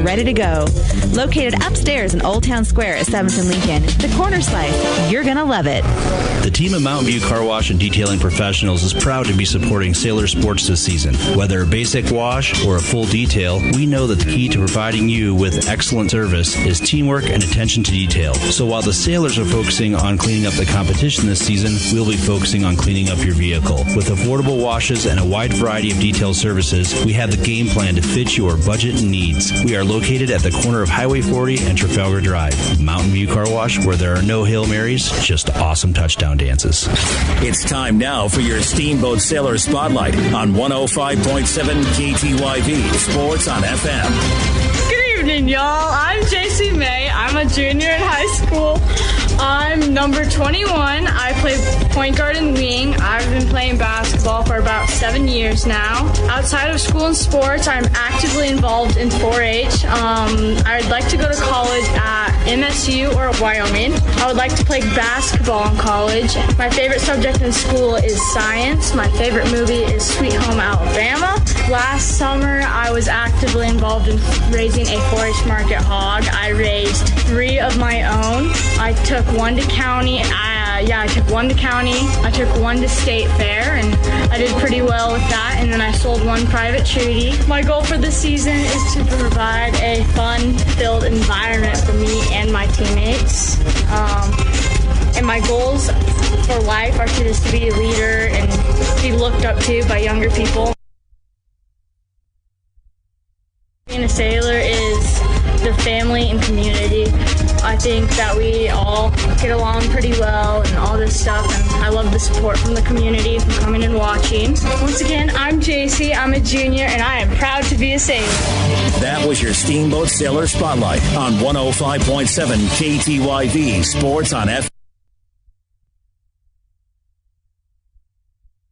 ready to go. Located upstairs in Old Town Square at 7th and Lincoln, the Corner Slice. You're going to love it. The team of Mountain View Car Wash and Detailing Professionals is proud to be supporting Sailor Sports this season. Whether a basic wash or a full detail, we know that the key to providing you with excellent service is teamwork and attention to detail. So while the Sailors are focusing on cleaning up the competition this season, we'll be focusing on cleaning up your vehicle. With affordable washes and a wide variety of detail services, we have the game plan to fit your budget and needs. We are located at the corner of Highway 40 and Trafalgar Drive. Mountain View Car Wash, where there are no Hail Marys, just awesome touchdown dances. It's time now for your Steamboat Sailor Spotlight on 105.7 KTYV Sports on FM. Good evening, y'all. I'm JC May. I'm a junior in high school. I'm number 21. I play point guard and wing. I've been playing basketball for about 7 years now. Outside of school and sports, I'm actively involved in 4-H. I'd like to go to college at MSU or Wyoming. I would like to play basketball in college. My favorite subject in school is science. My favorite movie is Sweet Home Alabama. Last summer, I was actively involved in raising a 4-H market hog. I raised 3 of my own. I took one to county. I took one to county. I took one to state fair, and I did pretty well with that. And then I sold one private treaty. My goal for this season is to provide a fun-filled environment for me and my teammates. And my goals for life are to just be a leader and be looked up to by younger people. Being a sailor is the family and community. I think that we all get along pretty well and all this stuff, and I love the support from the community from coming and watching. Once again, I'm JC, I'm a junior, and I am proud to be a sailor. That was your Steamboat Sailor Spotlight on 105.7 KTYV Sports on FM.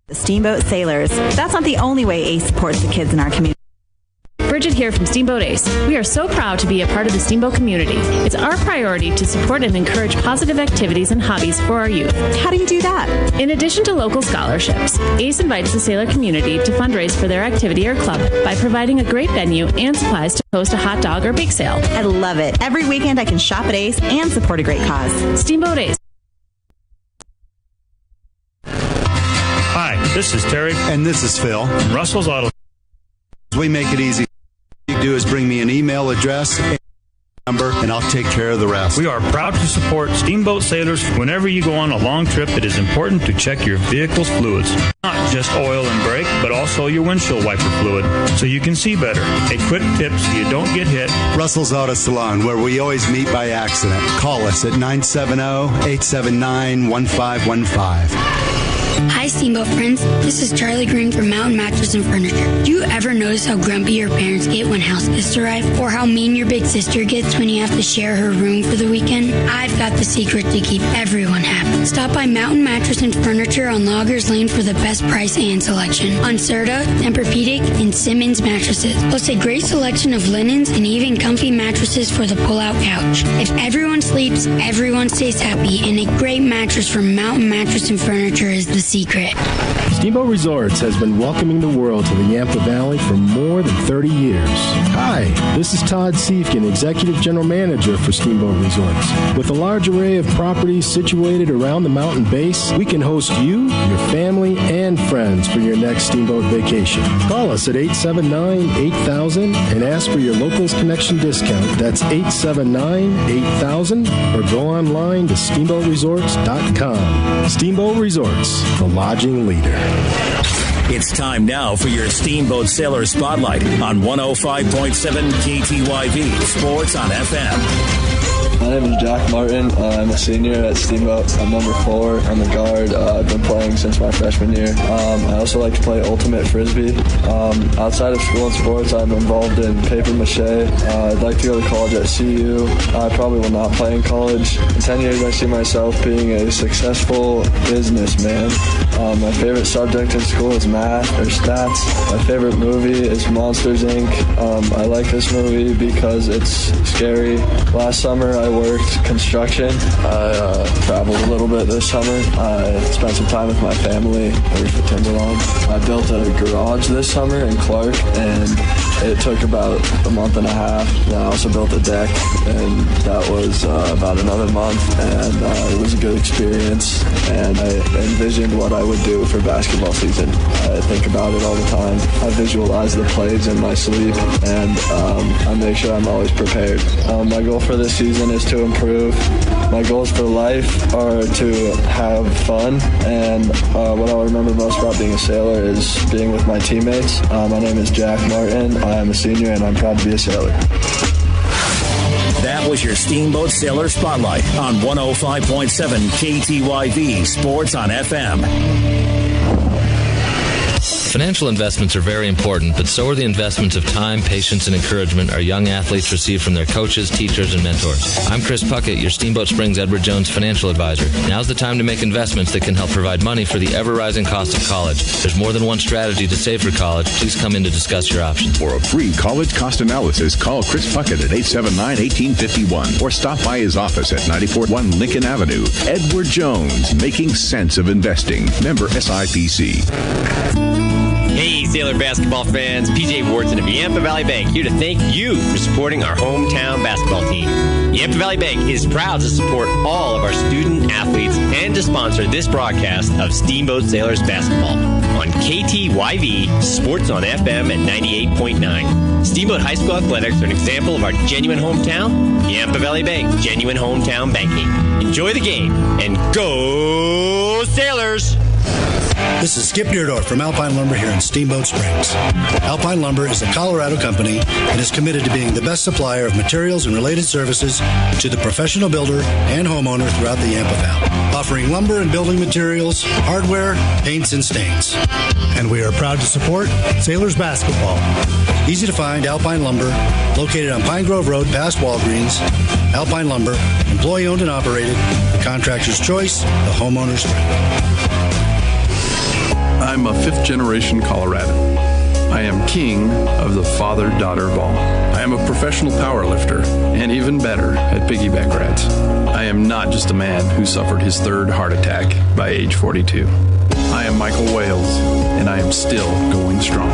The Steamboat Sailors. That's not the only way ACE supports the kids in our community. Bridget here from Steamboat Ace. We are so proud to be a part of the Steamboat community. It's our priority to support and encourage positive activities and hobbies for our youth. How do you do that? In addition to local scholarships, ACE invites the sailor community to fundraise for their activity or club by providing a great venue and supplies to host a hot dog or bake sale. I love it. Every weekend I can shop at ACE and support a great cause. Steamboat Ace. Hi, this is Terry. And this is Phil. From Russell's Auto. We make it easy. All you do is bring me an email address and number, and I'll take care of the rest. We are proud to support Steamboat Sailors. Whenever you go on a long trip, it is important to check your vehicle's fluids. Not just oil and brake, but also your windshield wiper fluid, so you can see better. A quick tip so you don't get hit. Russell's Auto Salon, where we always meet by accident. Call us at 970-879-1515. Hi, Steamboat friends. This is Charlie Green from Mountain Mattress and Furniture. Do you ever notice how grumpy your parents get when house guests arrive? Or how mean your big sister gets when you have to share her room for the weekend? I've got the secret to keep everyone happy. Stop by Mountain Mattress and Furniture on Loggers Lane for the best price and selection on Serta, Tempur-Pedic, and Simmons mattresses. Plus a great selection of linens and even comfy mattresses for the pull-out couch. If everyone sleeps, everyone stays happy, and a great mattress from Mountain Mattress and Furniture is the secret. Steamboat Resorts has been welcoming the world to the Yampa Valley for more than 30 years. Hi, this is Todd Siefkin, Executive General Manager for Steamboat Resorts. With a large array of properties situated around the mountain base, we can host you, your family, and friends for your next Steamboat vacation. Call us at 879-8000 and ask for your Locals Connection discount. That's 879-8000, or go online to steamboatresorts.com. Steamboat Resorts, the lodging leader. It's time now for your Steamboat Sailor Spotlight on 105.7 KTYV Sports on FM. My name is Jack Martin. I'm a senior at Steamboat. I'm number 4 on the guard. I've been playing since my freshman year. I also like to play ultimate frisbee. Outside of school and sports, I'm involved in paper mache. I'd like to go to college at CU. I probably will not play in college. In 10 years, I see myself being a successful businessman. My favorite subject in school is math or stats. My favorite movie is Monsters, Inc. I like this movie because it's scary. Last summer, I worked construction. I traveled a little bit this summer. I spent some time with my family. I worked for Timberline. I built a garage this summer in Clark, and It took about a month and a half. Then I also built a deck, and that was about another month, and it was a good experience, and I envisioned what I would do for basketball season. I think about it all the time. I visualize the plays in my sleep, and I make sure I'm always prepared. My goal for this season is to improve. My goals for life are to have fun, and what I'll remember most about being a Sailor is being with my teammates. My name is Jack Martin. I am a senior, and I'm proud to be a Sailor. That was your Steamboat Sailor Spotlight on 105.7 KTYV Sports on FM. Financial investments are very important, but so are the investments of time, patience, and encouragement our young athletes receive from their coaches, teachers, and mentors. I'm Chris Puckett, your Steamboat Springs Edward Jones financial advisor. Now's the time to make investments that can help provide money for the ever-rising cost of college. There's more than one strategy to save for college. Please come in to discuss your options. For a free college cost analysis, call Chris Puckett at 879-1851 or stop by his office at 941 Lincoln Avenue. Edward Jones, making sense of investing. Member SIPC. Hey, Sailor basketball fans, PJ Wharton of Yampa Valley Bank here to thank you for supporting our hometown basketball team. Yampa Valley Bank is proud to support all of our student athletes and to sponsor this broadcast of Steamboat Sailors basketball on KTYV Sports on FM at 98.9. Steamboat High School athletics are an example of our genuine hometown. Yampa Valley Bank, genuine hometown banking. Enjoy the game and go Sailors! This is Skip Deerdorf from Alpine Lumber here in Steamboat Springs. Alpine Lumber is a Colorado company and is committed to being the best supplier of materials and related services to the professional builder and homeowner throughout the Yampa Valley, offering lumber and building materials, hardware, paints, and stains. And we are proud to support Sailors basketball. Easy to find Alpine Lumber, located on Pine Grove Road past Walgreens. Alpine Lumber, employee owned and operated, the contractor's choice, the homeowner's friend. I'm a fifth-generation Coloradan. I am king of the father-daughter ball. I am a professional power lifter, and even better, at piggyback rats. I am not just a man who suffered his third heart attack by age 42. I am Michael Wales, and I am still going strong.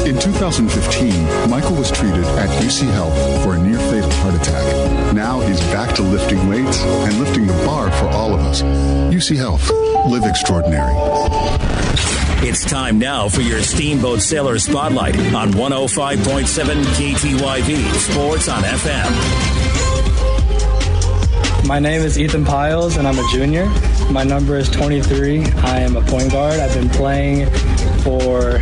In 2015, Michael was treated at UC Health for a near-fatal heart attack. Now he's back to lifting weights and lifting the bar for all of us. UC Health. Live extraordinary. It's time now for your Steamboat Sailor Spotlight on 105.7 KTYV Sports on FM. My name is Ethan Piles, and I'm a junior. My number is 23. I am a point guard. I've been playing for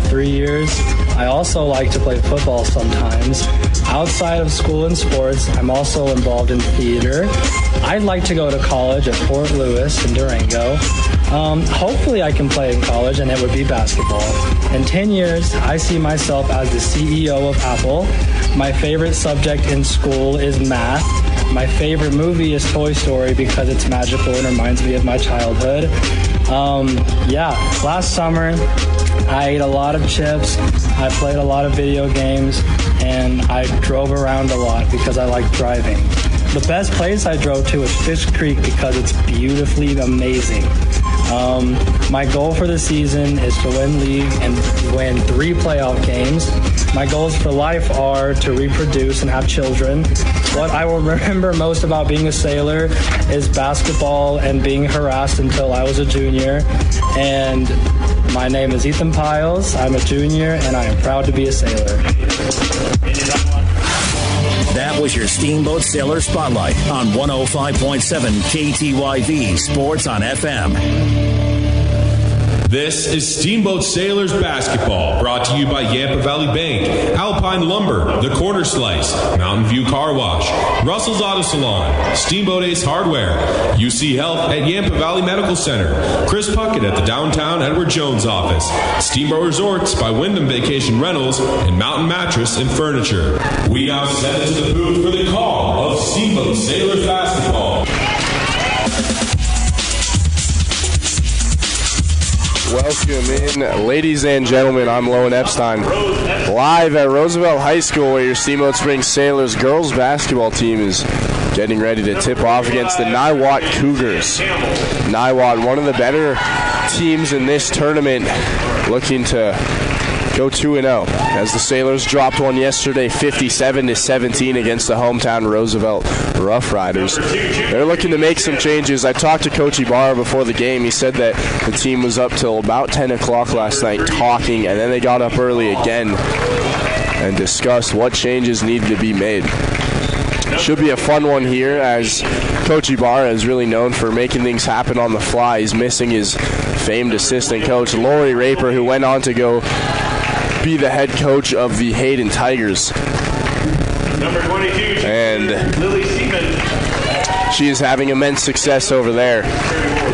3 years. I also like to play football sometimes. Outside of school and sports, I'm also involved in theater. I'd like to go to college at Fort Lewis in Durango. Hopefully I can play in college, and it would be basketball. In 10 years, I see myself as the CEO of Apple. My favorite subject in school is math. My favorite movie is Toy Story because it's magical and reminds me of my childhood. Last summer, I ate a lot of chips, I played a lot of video games, and I drove around a lot because I like driving. The best place I drove to was Fish Creek because it's beautifully amazing. My goal for the season is to win league and win 3 playoff games. My goals for life are to reproduce and have children. What I will remember most about being a Sailor is basketball and being harassed until I was a junior. And my name is Ethan Piles. I'm a junior, and I am proud to be a Sailor. That was your Steamboat Sailor Spotlight on 105.7 KTYV Sports on FM. This is Steamboat Sailors Basketball, brought to you by Yampa Valley Bank, Alpine Lumber, The Corner Slice, Mountain View Car Wash, Russell's Auto Salon, Steamboat Ace Hardware, UC Health at Yampa Valley Medical Center, Chris Puckett at the Downtown Edward Jones office, Steamboat Resorts by Wyndham Vacation Rentals, and Mountain Mattress and Furniture. We now send it to the booth for the call of Steamboat Sailors Basketball. Welcome in, ladies and gentlemen. I'm Lowen Epstein, live at Roosevelt High School, where your Steamboat Springs Sailors girls basketball team is getting ready to tip off against the Niwot Cougars. Niwot, one of the better teams in this tournament, looking to go 2-0 as the Sailors dropped one yesterday 57-17 against the hometown Roosevelt Rough Riders. They're looking to make some changes. I talked to Coach Ibarra before the game. He said that the team was up till about 10 o'clock last night talking, and then they got up early again and discussed what changes needed to be made. Should be a fun one here, as Coach Ibarra is really known for making things happen on the fly. He's missing his famed assistant coach, Lori Raper, who went on to go be the head coach of the Hayden Tigers. Number 22, and Lily Seaman. She is having immense success over there.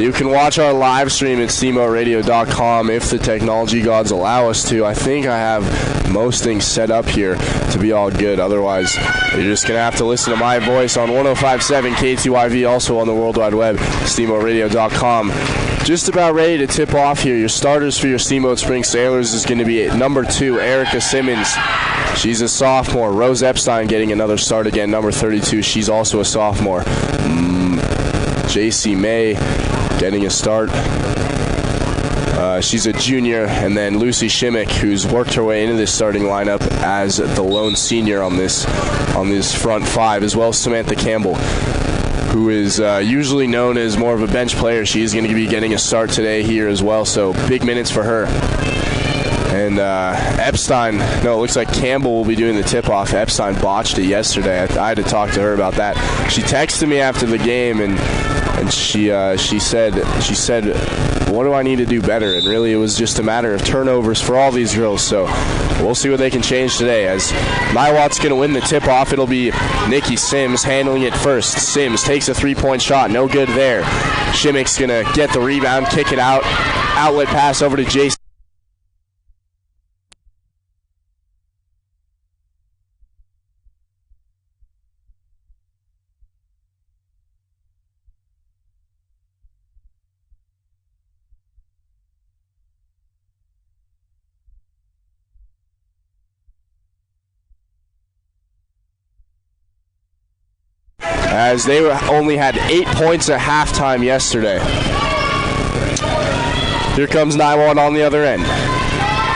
You can watch our live stream at steamboatradio.com if the technology gods allow us to. I think I have most things set up here to be all good. Otherwise, you're just going to have to listen to my voice on 105.7 KTYV, also on the World Wide Web, steamboatradio.com. Just about ready to tip off here. Your starters for your Steamboat Spring Sailors is going to be number 2, Erica Simmons. She's a sophomore. Rose Epstein getting another start again, number 32. She's also a sophomore. JC May getting a start. She's a junior. And then Lucy Shimmick, who's worked her way into this starting lineup as the lone senior on this front five, as well as Samantha Campbell, who is usually known as more of a bench player. She's going to be getting a start today here as well, so big minutes for her. And it looks like Campbell will be doing the tip-off. Epstein botched it yesterday. I had to talk to her about that. She texted me after the game, and she said, what do I need to do better? And really, it was just a matter of turnovers for all these girls. So we'll see what they can change today. As Niwot's going to win the tip-off, it'll be Nikki Sims handling it first. Sims takes a three-point shot. No good there. Shimmick's going to get the rebound, kick it out. Outlet pass over to Jason. As they only had 8 points at halftime yesterday. Here comes Niwot on the other end.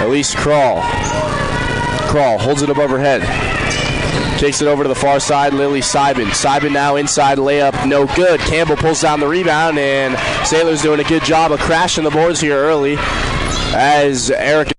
Elise Kroll. Kroll holds it above her head. Takes it over to the far side, Lily Seibin. Seibin now inside layup, no good. Campbell pulls down the rebound, and Sailors doing a good job of crashing the boards here early as Eric.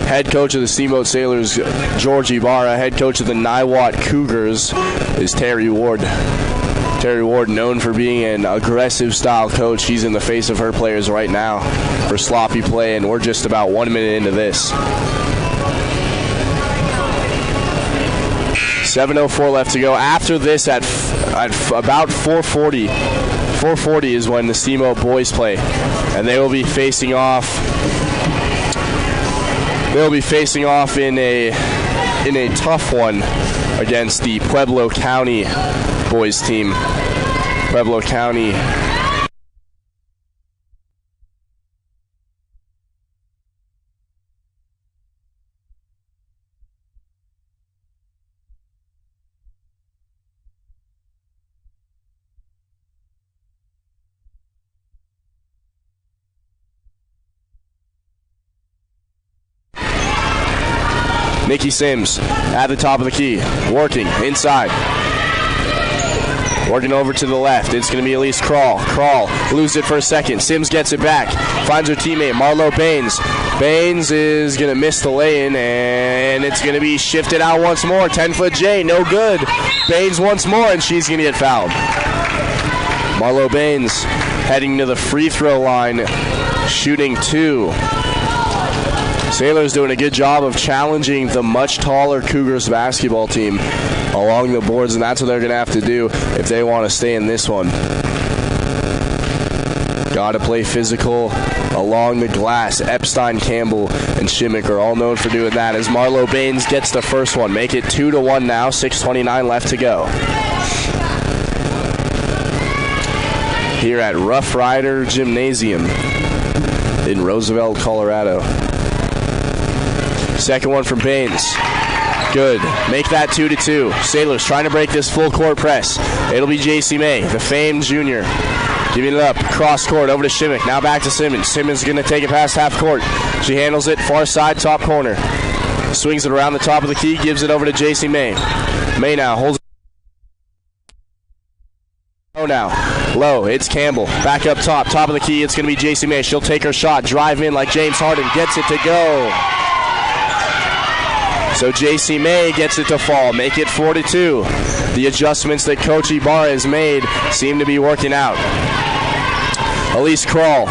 Head coach of the Steamboat Sailors, George Ibarra. Head coach of the Niwot Cougars is Terry Ward. Terry Ward, known for being an aggressive style coach. He's in the face of her players right now for sloppy play, and we're just about 1 minute into this. 7:04 left to go. After this, at about 4:40 is when the Steamboat boys play, and they will be facing off. They'll be facing off in a tough one against the Pueblo County boys team. Pueblo County. Nikki Sims at the top of the key, working inside. Working over to the left. It's going to be Elise Kroll. Kroll loses it for a second. Sims gets it back. Finds her teammate, Marlo Baines. Baines is going to miss the lay-in, and it's going to be shifted out once more. 10-foot J, no good. Baines once more, and she's going to get fouled. Marlo Baines heading to the free throw line, shooting 2. Sailors doing a good job of challenging the much taller Cougars basketball team along the boards, and that's what they're going to have to do if they want to stay in this one. Got to play physical along the glass. Epstein, Campbell, and Shimmick are all known for doing that as Marlo Baines gets the first one. Make it 2-1 now, 6:29 left to go. Here at Rough Rider Gymnasium in Roosevelt, Colorado. Second one from Baines. Good. Make that 2-2. Sailors trying to break this full court press. It'll be J.C. May, the famed junior. Giving it up. Cross court over to Shimmick. Now back to Simmons. Simmons going to take it past half court. She handles it far side, top corner. Swings it around the top of the key. Gives it over to J.C. May. May now holds it. Oh, now. Low. It's Campbell. Back up top. Top of the key. It's going to be J.C. May. She'll take her shot. Drive in like James Harden. Gets it to go. So J.C. May gets it to fall. Make it 4-2. The adjustments that Coach Ibarra has made seem to be working out. Elise Kroll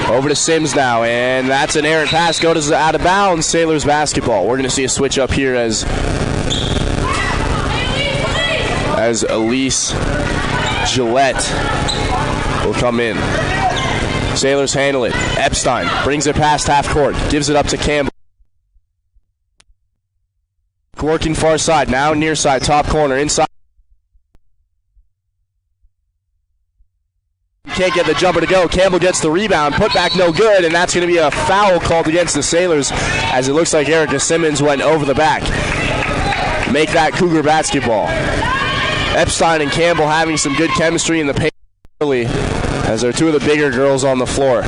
over to Sims now, and that's an errant pass. Goes out of bounds. Sailors basketball. We're going to see a switch up here as Elise Gillette will come in. Sailors handle it. Epstein brings it past half court. Gives it up to Campbell. Working far side, now near side, top corner, inside. Can't get the jumper to go. Campbell gets the rebound, put back no good, and that's going to be a foul called against the Sailors as it looks like Erica Simmons went over the back. Make that Cougar basketball. Epstein and Campbell having some good chemistry in the paint early as they're two of the bigger girls on the floor.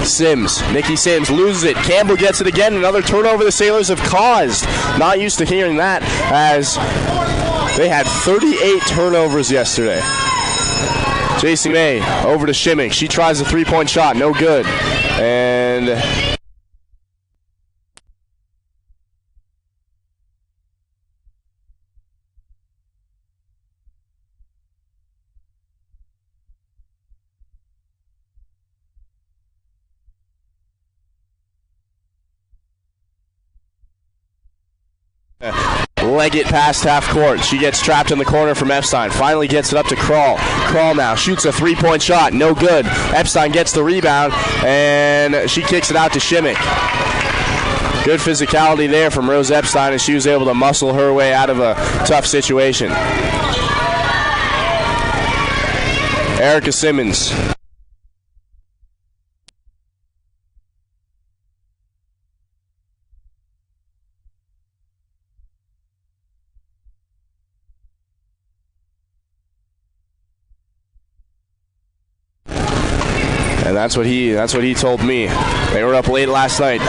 Sims, Nikki Sims loses it. Campbell gets it again. Another turnover the Sailors have caused. Not used to hearing that as they had 38 turnovers yesterday. J.C. May over to Shimmick. She tries a three-point shot. No good. And leg it past half court. She gets trapped in the corner from Epstein. Finally gets it up to Kroll. Kroll now shoots a three-point shot. No good. Epstein gets the rebound, and she kicks it out to Shimmick. Good physicality there from Rose Epstein as she was able to muscle her way out of a tough situation. Erica Simmons. And that's what he told me. They were up late last night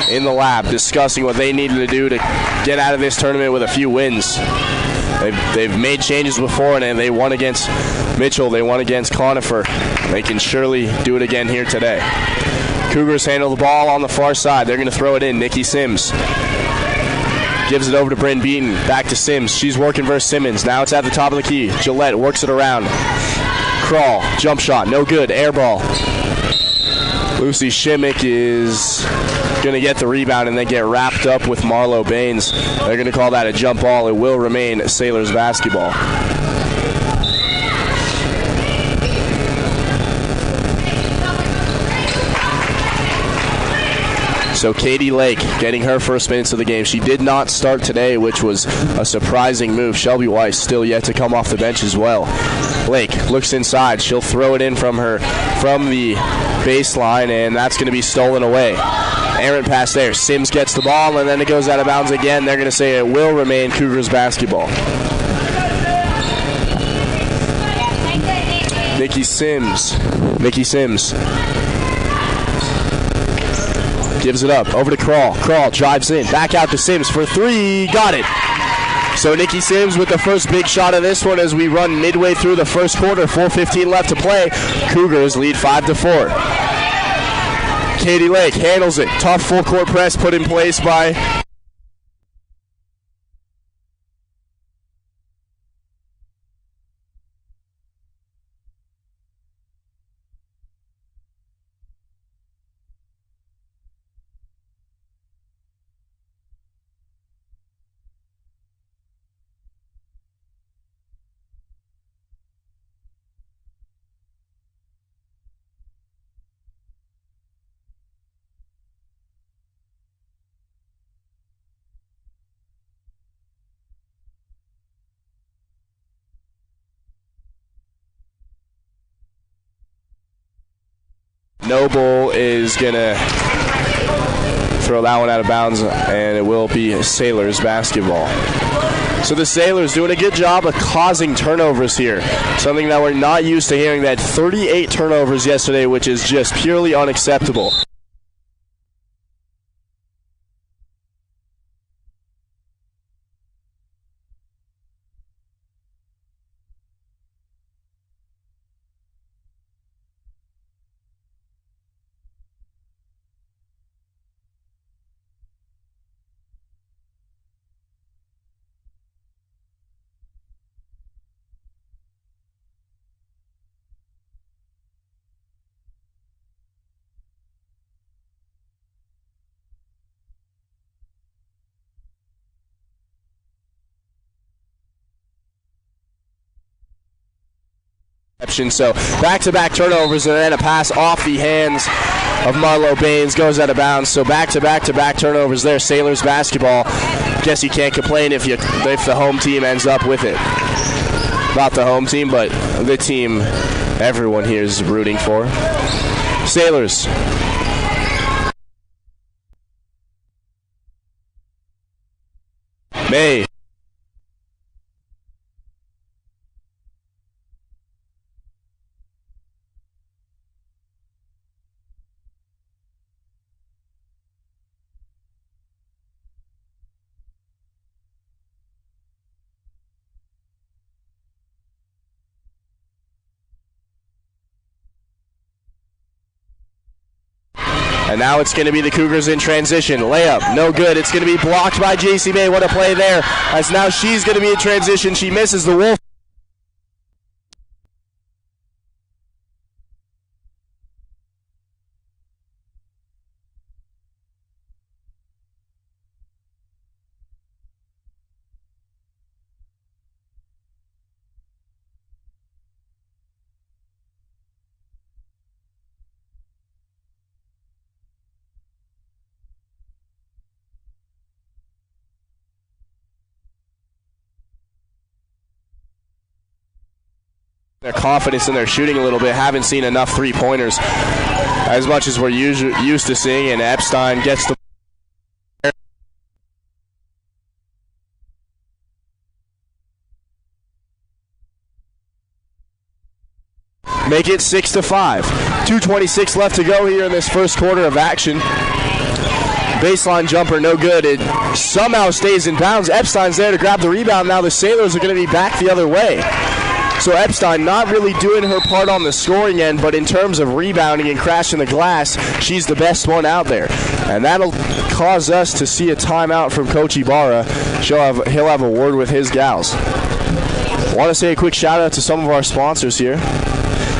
in the lab discussing what they needed to do to get out of this tournament with a few wins. They've made changes before, and they won against Mitchell. They won against Conifer. They can surely do it again here today. Cougars handle the ball on the far side. They're going to throw it in. Nikki Sims gives it over to Bryn Beaton. Back to Sims. She's working versus Simmons. Now it's at the top of the key. Gillette works it around. Kroll, jump shot, no good, air ball. Lucy Shimmick is going to get the rebound and then get wrapped up with Marlo Baines. They're going to call that a jump ball. It will remain Sailors basketball. So Katie Lake getting her first minutes of the game. She did not start today, which was a surprising move. Shelby Weiss still yet to come off the bench as well. Lake looks inside. She'll throw it in from the baseline, and that's going to be stolen away. Errant pass there. Sims gets the ball, and then it goes out of bounds again. They're going to say it will remain Cougars basketball. Nikki Sims gives it up over to Kroll. Kroll drives in. Back out to Sims for three. Got it. So Nikki Sims with the first big shot of this one as we run midway through the first quarter. 4:15 left to play. Cougars lead 5-4. Katie Lake handles it. Tough full court press put in place by Noble is going to throw that one out of bounds, and it will be Sailors basketball. So the Sailors doing a good job of causing turnovers here, something that we're not used to hearing. They had 38 turnovers yesterday, which is just purely unacceptable. So back-to-back turnovers, and then a pass off the hands of Marlo Baines goes out of bounds. So back-to-back turnovers there. Sailors basketball. Guess you can't complain if the home team ends up with it. Not the home team, but the team everyone here is rooting for. Sailors. May. And now it's going to be the Cougars in transition. Layup, no good. It's going to be blocked by JC May. What a play there. As now she's going to be in transition. She misses the Wolf. Their confidence in their shooting a little bit. Haven't seen enough three-pointers as much as we're used to seeing, and Epstein gets the make it 6-5. 2:26 left to go here in this first quarter of action. Baseline jumper, no good. It somehow stays in bounds. Epstein's there to grab the rebound. Now the Sailors are going to be back the other way. So Epstein not really doing her part on the scoring end, but in terms of rebounding and crashing the glass, she's the best one out there. And that'll cause us to see a timeout from Coach Ibarra. He'll have a word with his gals. Want to say a quick shout out to some of our sponsors here.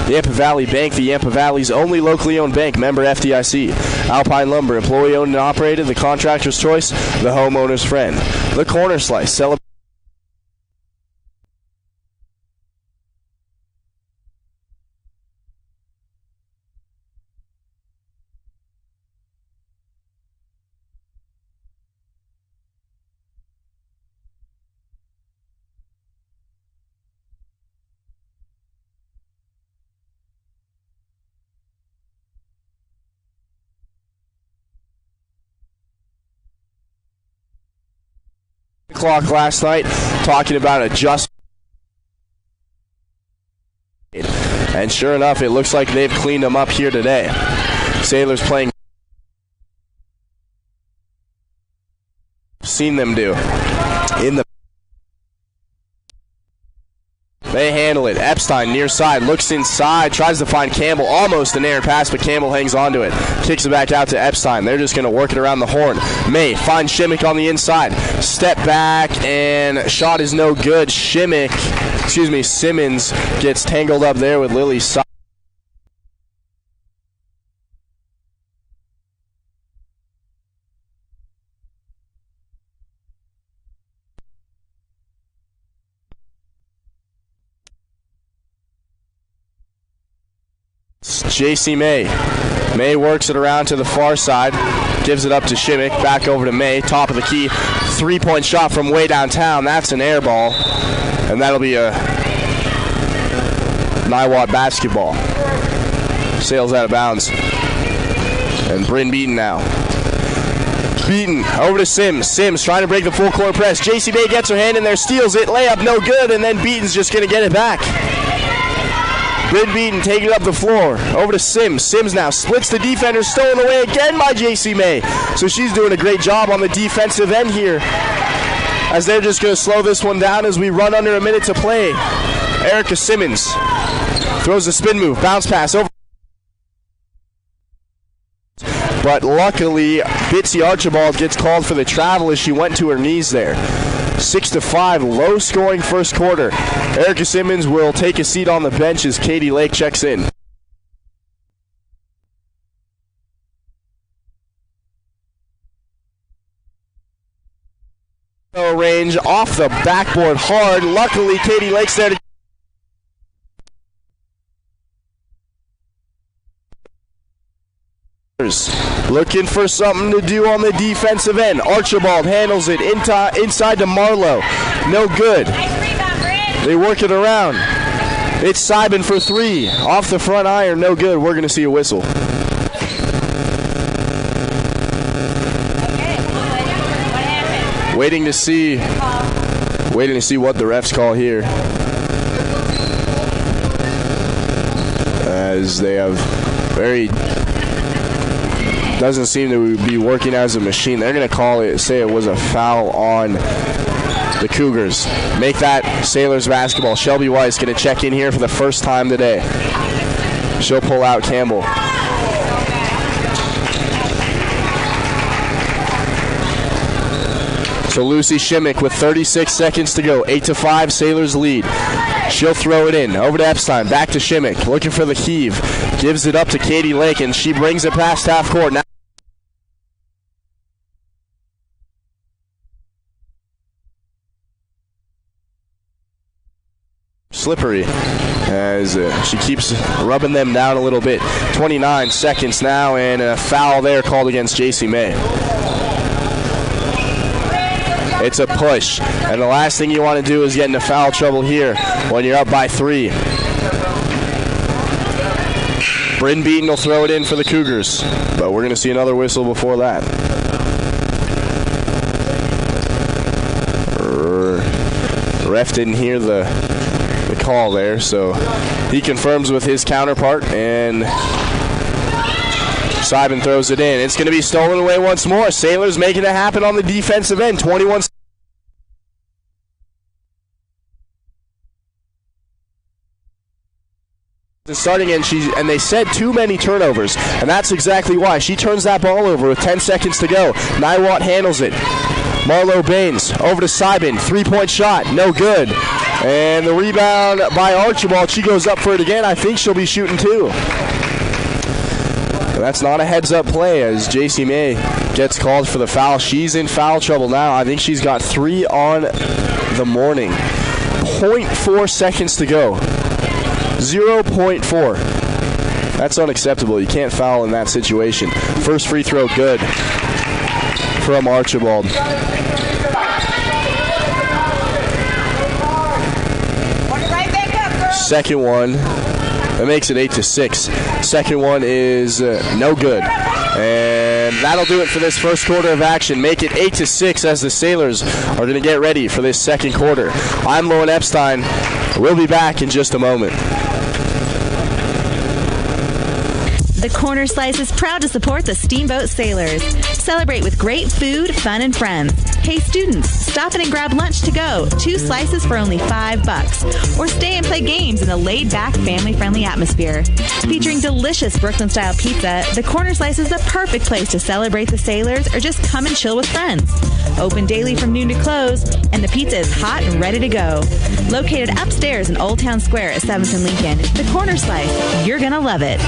Yampa Valley Bank, the Yampa Valley's only locally owned bank, member FDIC. Alpine Lumber, employee owned and operated, the contractor's choice, the homeowner's friend. The Corner Slice, celebrate. O'clock last night, talking about adjustment. And sure enough, it looks like they've cleaned them up here today. Sailors playing. Seen them do. In the. They handle it. Epstein near side, looks inside, tries to find Campbell. Almost an errant pass, but Campbell hangs on to it. Kicks it back out to Epstein. They're just going to work it around the horn. May finds Shimmick on the inside. Step back, and shot is no good. Simmons gets tangled up there with Lily. JC May. May works it around to the far side. Gives it up to Shimmick. Back over to May. Top of the key. 3-point shot from way downtown. That's an air ball. And that'll be a Niwot basketball. Sails out of bounds. And Bryn Beaton now. Beaton over to Sims. Sims trying to break the full court press. JC May gets her hand in there, steals it, layup no good, and then Beaton's just going to get it back. Bryn Beaton taking it up the floor. Over to Sims. Sims now splits the defender, stolen away again by JC May. So she's doing a great job on the defensive end here, as they're just going to slow this one down as we run under a minute to play. Erica Simmons throws a spin move, bounce pass over. But luckily, Bitsy Archibald gets called for the travel as she went to her knees there. 6-5, low-scoring first quarter. Erica Simmons will take a seat on the bench as Katie Lake checks in. Range off the backboard hard. Luckily, Katie Lake's there to looking for something to do on the defensive end. Archibald handles it inside to Marlowe. No good. They work it around. It's Seibin for three. Off the front iron, no good. We're going to see a whistle. Waiting to see what the refs call here, as they have doesn't seem to be working as a machine. They're going to call it, say it was a foul on the Cougars. Make that Sailors basketball. Shelby Weiss going to check in here for the first time today. She'll pull out Campbell. So Lucy Shimmick with 36 seconds to go. 8-5, Sailors lead. She'll throw it in. Over to Epstein. Back to Shimmick. Looking for the heave. Gives it up to Katie Lake, and she brings it past half court. Now slippery as she keeps rubbing them down a little bit. 29 seconds now, and a foul there called against JC May. It's a push, and the last thing you want to do is get into foul trouble here when you're up by 3. Bryn Beaton will throw it in for the Cougars, but we're going to see another whistle before that. Ref didn't hear the call there, so he confirms with his counterpart, and Seibin throws it in. It's going to be stolen away once more. Sailors making it happen on the defensive end. 21 starting, and they said too many turnovers, and that's exactly why. She turns that ball over with 10 seconds to go. Niwot handles it. Marlo Baines over to Seibin. 3-point shot, no good. And the rebound by Archibald. She goes up for it again. I think she'll be shooting too. That's not a heads-up play as JC May gets called for the foul. She's in foul trouble now. I think she's got 3 on the morning. 0.4 seconds to go. 0.4. That's unacceptable. You can't foul in that situation. First free throw good from Archibald. Second one, that makes it 8-6. Second one is no good. And that'll do it for this first quarter of action. Make it 8-6 as the Sailors are going to get ready for this second quarter. I'm Lowen Epstein. We'll be back in just a moment. The Corner Slice is proud to support the Steamboat Sailors. Celebrate with great food, fun, and friends. Hey students, stop in and grab lunch to go. 2 slices for only $5. Or stay and play games in a laid-back, family-friendly atmosphere. Featuring delicious Brooklyn-style pizza, the Corner Slice is the perfect place to celebrate the Sailors or just come and chill with friends. Open daily from noon to close, and the pizza is hot and ready to go. Located upstairs in Old Town Square at 7th and Lincoln, the Corner Slice. You're gonna love it.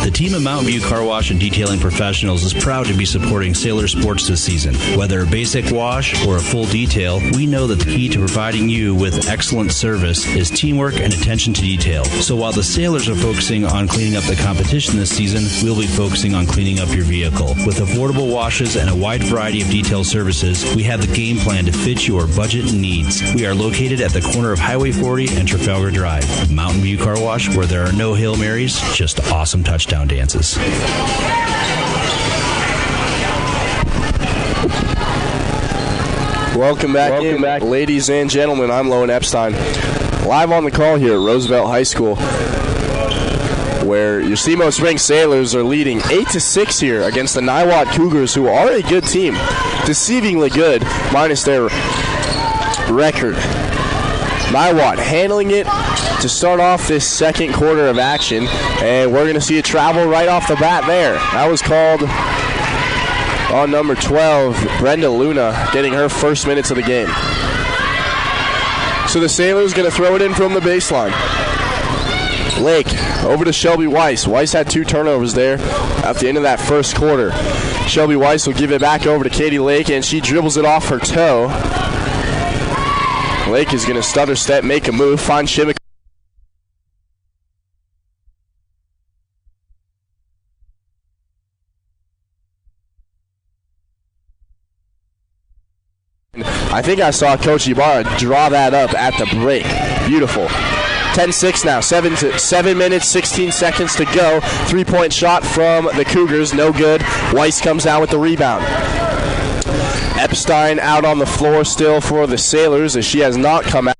The team of Mountain View Car Wash and Detailing Professionals is proud to be supporting Sailor sports this season. Whether a basic wash or a full detail, we know that the key to providing you with excellent service is teamwork and attention to detail. So while the Sailors are focusing on cleaning up the competition this season, we'll be focusing on cleaning up your vehicle. With affordable washes and a wide variety of detail services, we have the game plan to fit your budget and needs. We are located at the corner of Highway 40 and Trafalgar Drive. Mountain View Car Wash, where there are no Hail Marys, just awesome touchdown dances. Welcome back, ladies and gentlemen. I'm Lowen Epstein. Live on the call here at Roosevelt High School, where your Steamboat Springs Sailors are leading 8-6 here against the Niwot Cougars, who are a good team. Deceivingly good, minus their record. Niwot handling it to start off this second quarter of action, and we're going to see a travel right off the bat there. That was called on number 12, Brenda Luna, getting her first minutes of the game. So the Sailors going to throw it in from the baseline. Lake over to Shelby Weiss. Weiss had 2 turnovers there at the end of that first quarter. Shelby Weiss will give it back over to Katie Lake, and she dribbles it off her toe. Lake is going to stutter step, make a move, find Shimmick. I think I saw Coach Ibarra draw that up at the break. Beautiful. 10-6 now. 7 minutes, 16 seconds to go. 3-point shot from the Cougars. No good. Weiss comes down with the rebound. Epstein out on the floor still for the Sailors, as she has not come out.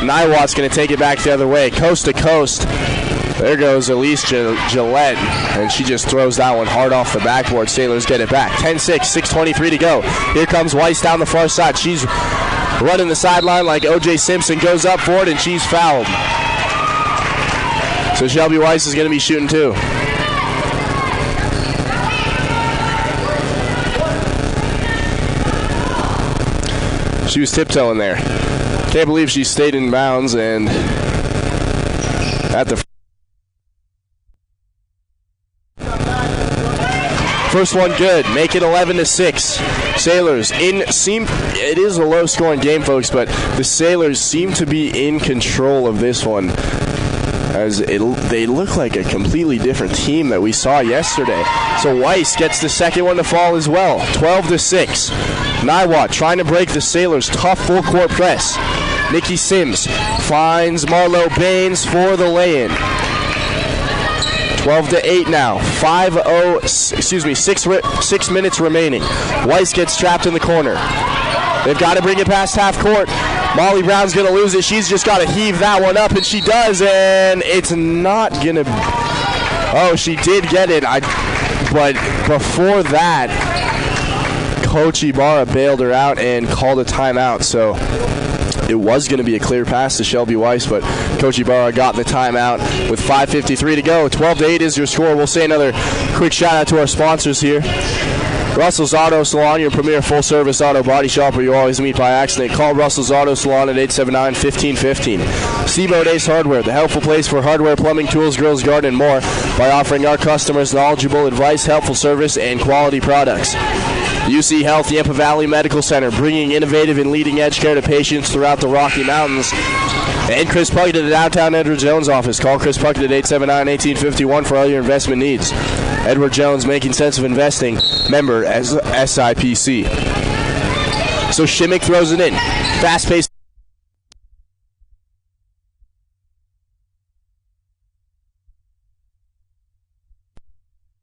Niwot's going to take it back the other way, coast to coast. There goes Elise Gillette, and she just throws that one hard off the backboard. Sailors get it back. 10-6, 6:23 to go. Here comes Weiss down the far side. She's running the sideline like O.J. Simpson, goes up for it, and she's fouled. So Shelby Weiss is going to be shooting too. She was tiptoeing there. Can't believe she stayed in bounds, and at the first one good. Make it 11-6. Sailors it is a low-scoring game, folks, but the Sailors seem to be in control of this one, as they look like a completely different team that we saw yesterday. So Weiss gets the second one to fall as well. 12-6. Niwot trying to break the Sailors' tough full-court press. Nikki Sims finds Marlo Baines for the lay-in. 12-8 now. 6 minutes remaining. Weiss gets trapped in the corner. They've got to bring it past half court. Molly Brown's going to lose it. She's just got to heave that one up, and she does, and it's not going to... Oh, she did get it. But before that, Coach Ibarra bailed her out and called a timeout, so it was going to be a clear pass to Shelby Weiss, but Coach Ibarra got the timeout with 5:53 to go. 12-8 is your score. We'll say another quick shout-out to our sponsors here. Russell's Auto Salon, your premier full-service auto body shop where you always meet by accident. Call Russell's Auto Salon at 879-1515. Steamboat Ace Hardware, the helpful place for hardware, plumbing, tools, grills, garden, and more, by offering our customers knowledgeable advice, helpful service, and quality products. UC Health, Yampa Valley Medical Center, bringing innovative and leading-edge care to patients throughout the Rocky Mountains. And Chris Puckett at the downtown Edward Jones office. Call Chris Puckett at 879-1851 for all your investment needs. Edward Jones, making sense of investing. Member as SIPC. So Shimmick throws it in. Fast-paced.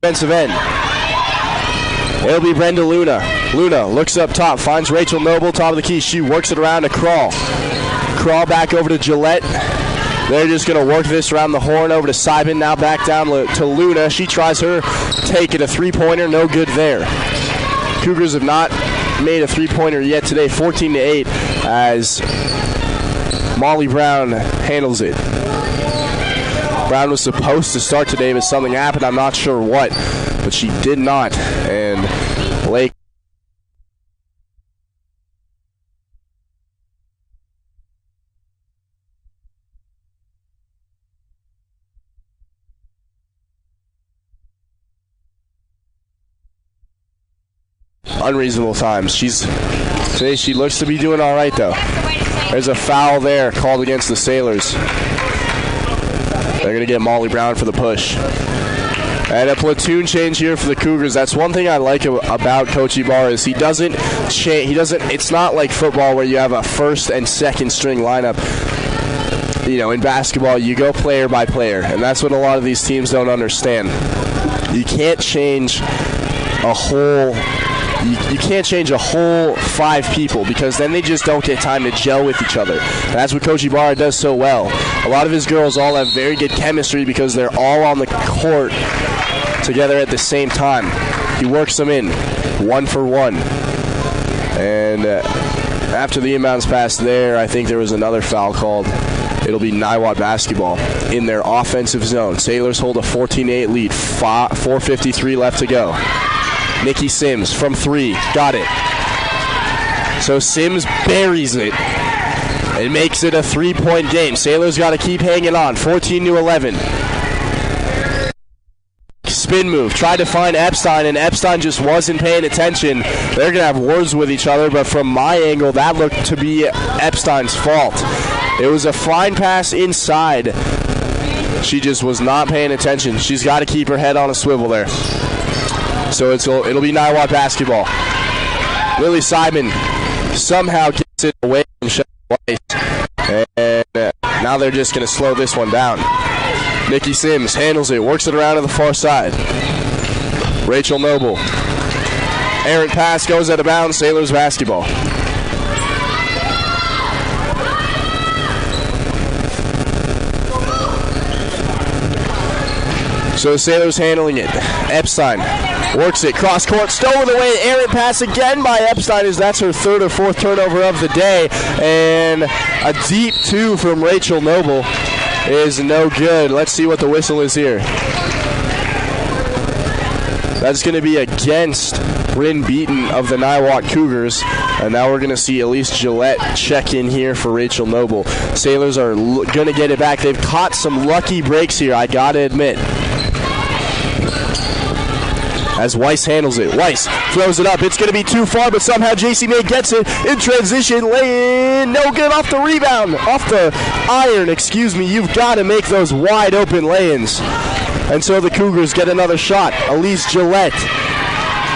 Defensive end. It'll be Brenda Luna. Luna looks up top, finds Rachel Noble, top of the key. She works it around to Crawl. Crawl back over to Gillette. They're just going to work this around the horn over to Simon. Now back down to Luna. She tries her take it, a three-pointer. No good there. Cougars have not made a three-pointer yet today, 14-8, as Molly Brown handles it. Brown was supposed to start today, but something happened. I'm not sure what, but she did not. And Lake unreasonable times. Today she looks to be doing all right, though. There's a foul there called against the Sailors. They're going to get Molly Brown for the push. And a platoon change here for the Cougars. That's one thing I like about Coach Ibarra is he doesn't change. It's not like football where you have a first and second string lineup. You know, in basketball, you go player by player, and that's what a lot of these teams don't understand. You can't change a whole. You can't change a whole 5 people because then they just don't get time to gel with each other. That's what Coach Ibarra does so well. A lot of his girls all have very good chemistry because they're all on the court together at the same time. He works them in, 1 for 1. And after the inbounds pass there, I think there was another foul called. It'll be Niwot basketball in their offensive zone. Sailors hold a 14-8 lead, 4:53 left to go. Nikki Sims from 3, got it. So Sims buries it and makes it a 3-point game. Sailors got to keep hanging on, 14-11. Spin move, tried to find Epstein, and Epstein just wasn't paying attention. They're going to have words with each other, but from my angle, that looked to be Epstein's fault. It was a fine pass inside. She just was not paying attention. She's got to keep her head on a swivel there. So it'll be Niwot basketball. Lily Simon somehow gets it away from Shelby Weiss. And now they're just going to slow this one down. Nikki Sims handles it, works it around to the far side. Rachel Noble. Errant pass goes out of bounds, Sailors basketball. So the Sailors handling it. Epstein works it, cross court, stolen away, errant pass again by Epstein as that's her 3rd or 4th turnover of the day. And a deep 2 from Rachel Noble is no good. Let's see what the whistle is here. That's going to be against Bryn Beaton of the Niwot Cougars. And now we're going to see Elise Gillette check in here for Rachel Noble. Sailors are going to get it back. They've caught some lucky breaks here, I got to admit. As Weiss handles it. Weiss throws it up. It's going to be too far, but somehow JC May gets it in transition. Lay in. No good off the rebound. Off the iron, excuse me. You've got to make those wide open lay-ins. And so the Cougars get another shot. Elise Gillette.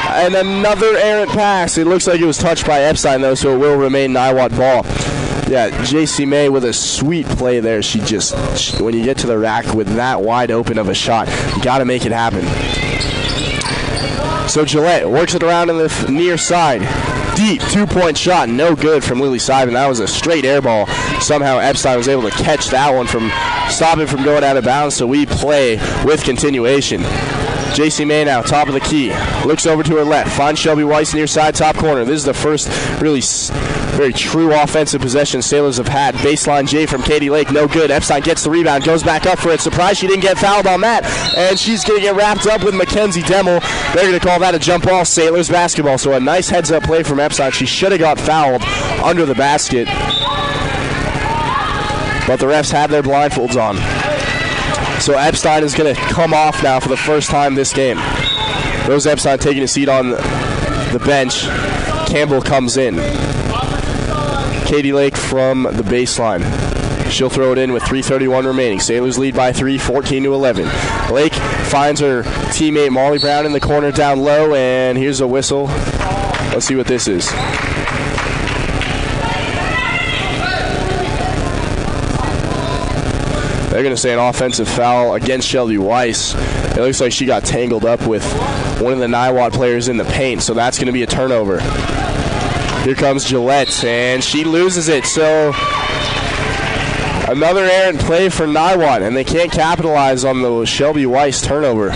And another errant pass. It looks like it was touched by Epstein, though, so it will remain Niwot ball. Yeah, JC May with a sweet play there. When you get to the rack with that wide open of a shot, you got to make it happen. So Gillette works it around in the near side. Deep 2-point shot, no good from Lily Simon. That was a straight air ball. Somehow Epstein was able to catch that one from stopping from going out of bounds, so we play with continuation. JC May now, top of the key. Looks over to her left. Finds Shelby Weiss near side, top corner. This is the first really very true offensive possession Sailors have had. Baseline J from Katie Lake, no good. Epstein gets the rebound, goes back up for it. Surprised she didn't get fouled on that. And she's going to get wrapped up with Mackenzie Demmel. They're going to call that a jump ball, Sailors basketball. So a nice heads-up play from Epstein. She should have got fouled under the basket. But the refs had their blindfolds on. So Epstein is going to come off now for the first time this game. Rose Epstein taking a seat on the bench. Campbell comes in. Katie Lake from the baseline. She'll throw it in with 3:31 remaining. Sailors lead by 3, 14-11. Lake finds her teammate Molly Brown in the corner down low, and here's a whistle. Let's see what this is. They're going to say an offensive foul against Shelby Weiss. It looks like she got tangled up with one of the Niwot players in the paint, so that's going to be a turnover. Here comes Gillette, and she loses it. So another errant play for Niwot, and they can't capitalize on the Shelby Weiss turnover.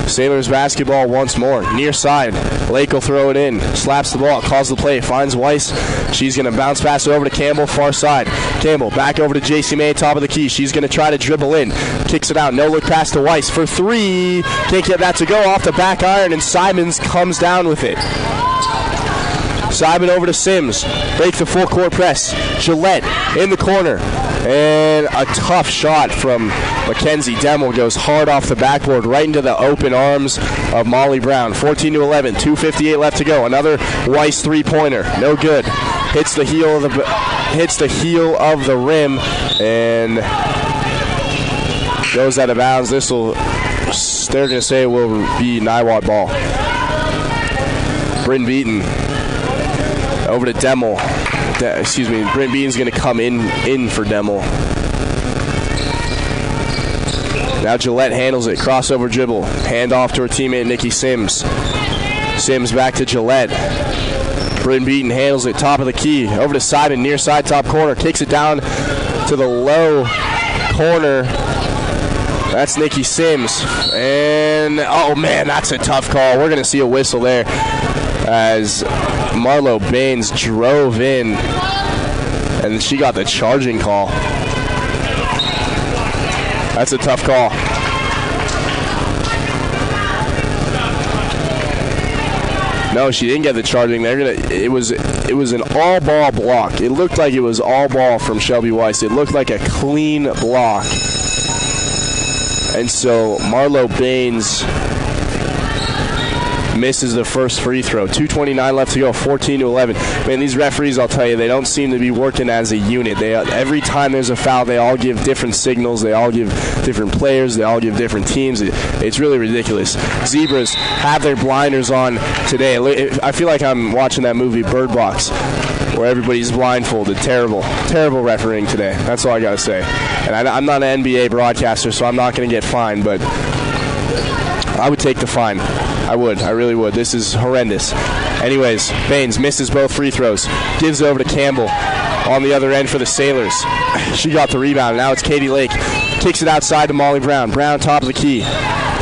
Sailors basketball once more. Near side. Lake will throw it in. Slaps the ball. Calls the play. Finds Weiss. She's going to bounce pass over to Campbell, far side. Campbell back over to JC May, top of the key. She's going to try to dribble in. Kicks it out. No look pass to Weiss for three. Can't get that to go. Off the back iron, and Simons comes down with it. Simon over to Sims. Break the full court press. Gillette in the corner. And a tough shot from Mackenzie Demmel goes hard off the backboard right into the open arms of Molly Brown. 14-11, 2:58 left to go. Another Weiss three-pointer, no good. Hits the heel of the rim and goes out of bounds. They're going to say it will be Niwot ball. Bryn Beaton over to Demmel. Bryn Beaton's going to come in for Demmel. Now Gillette handles it. Crossover dribble. Hand off to her teammate Nikki Sims. Sims back to Gillette. Bryn Beaton handles it. Top of the key. Over to Simon. Near side top corner. Kicks it down to the low corner. That's Nikki Sims. And, oh man, that's a tough call. We're going to see a whistle there as Marlo Baines drove in, and she got the charging call. That's a tough call. No, she didn't get the charging. It was an all-ball block. It looked like it was all ball from Shelby Weiss. It looked like a clean block. And so Marlo Baines misses the first free throw. 2:29 left to go, 14-11. Man, these referees, I'll tell you, they don't seem to be working as a unit. Every time there's a foul, they all give different signals. They all give different players. They all give different teams. It's really ridiculous. Zebras have their blinders on today. I feel like I'm watching that movie Bird Box, where everybody's blindfolded. Terrible, terrible refereeing today. That's all I got to say. And I'm not an NBA broadcaster, so I'm not going to get fined, but I would take the fine. I would. I really would. This is horrendous. Anyways, Baines misses both free throws. Gives it over to Campbell on the other end for the Sailors. She got the rebound. Now it's Katie Lake. Kicks it outside to Molly Brown. Brown top of the key.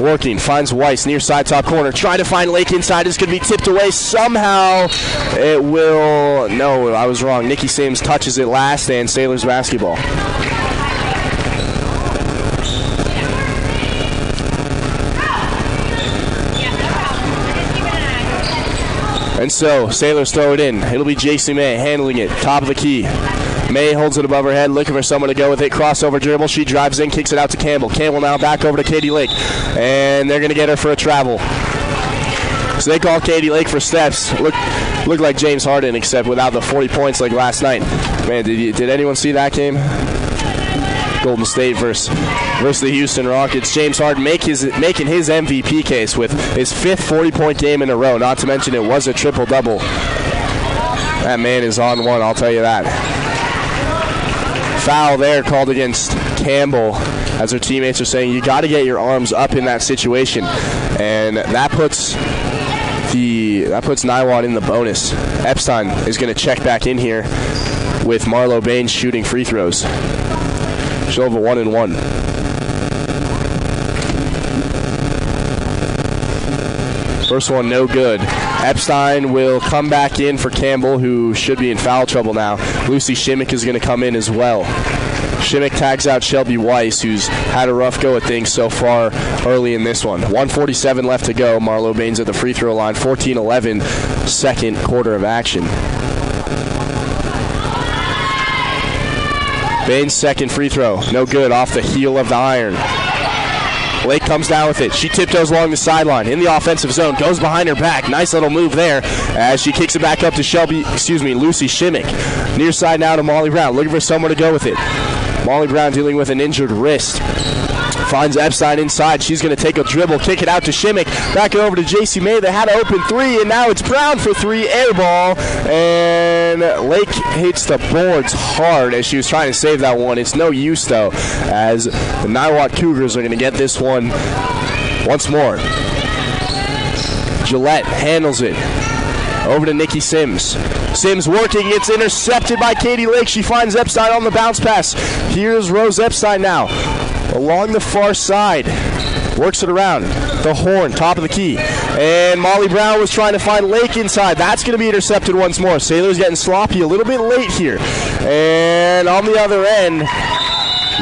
Working. Finds Weiss near side top corner. Trying to find Lake inside. It's going to be tipped away. Somehow it will. No, I was wrong. Nikki Sims touches it last, and Sailors basketball. And so, Sailors throw it in. It'll be JC May handling it. Top of the key. May holds it above her head, looking for someone to go with it. Crossover dribble. She drives in, kicks it out to Campbell. Campbell now back over to Katie Lake. And they're going to get her for a travel. So they call Katie Lake for steps. Look like James Harden, except without the 40 points like last night. Man, did anyone see that game? Golden State versus the Houston Rockets. James Harden making his MVP case with his fifth 40-point game in a row. Not to mention it was a triple-double. That man is on one, I'll tell you that. Foul there called against Campbell, as her teammates are saying you got to get your arms up in that situation, and that puts Niwot in the bonus. Epstein is going to check back in here with Marlo Baines shooting free throws. She'll have a 1-and-1. First one, no good. Epstein will come back in for Campbell, who should be in foul trouble now. Lucy Shimmick is going to come in as well. Shimmick tags out Shelby Weiss, who's had a rough go at things so far early in this one. 1:47 left to go. Marlo Baines at the free throw line. 14-11, second quarter of action. Baines' second free throw. No good, off the heel of the iron. Lake comes down with it. She tiptoes along the sideline in the offensive zone. Goes behind her back. Nice little move there as she kicks it back up to Lucy Shimmick. Near side now to Molly Brown. Looking for somewhere to go with it. Molly Brown dealing with an injured wrist. Finds Epstein inside. She's going to take a dribble, kick it out to Shimmick. Back over to JC May. They had an open three, and now it's Brown for three. Air ball. And Lake hits the boards hard as she was trying to save that one. It's no use, though, as the Niwot Cougars are going to get this one once more. Gillette handles it. Over to Nikki Sims. Sims working. It's intercepted by Katie Lake. She finds Epstein on the bounce pass. Here's Rose Epstein now. Along the far side. works it around. The horn, top of the key. And Molly Brown was trying to find Lake inside. That's going to be intercepted once more. Sailors getting sloppy a little bit late here. And on the other end,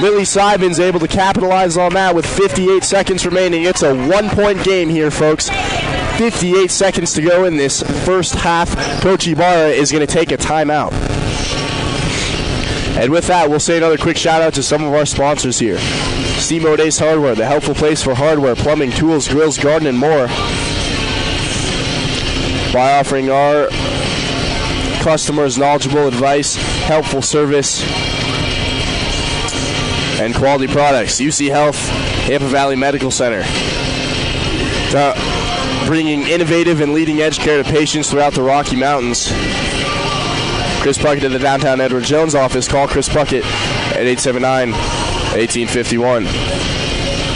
Lily Simons able to capitalize on that with 58 seconds remaining. It's a 1-point game here, folks. 58 seconds to go in this first half. Coach Ibarra is going to take a timeout. And with that, we'll say another quick shout out to some of our sponsors here. Steamboat Ace Hardware, the helpful place for hardware, plumbing, tools, grills, garden, and more. By offering our customers knowledgeable advice, helpful service, and quality products. UC Health, Tampa Valley Medical Center. Bringing innovative and leading-edge care to patients throughout the Rocky Mountains. Chris Puckett at the downtown Edward Jones office. Call Chris Puckett at 879-1851.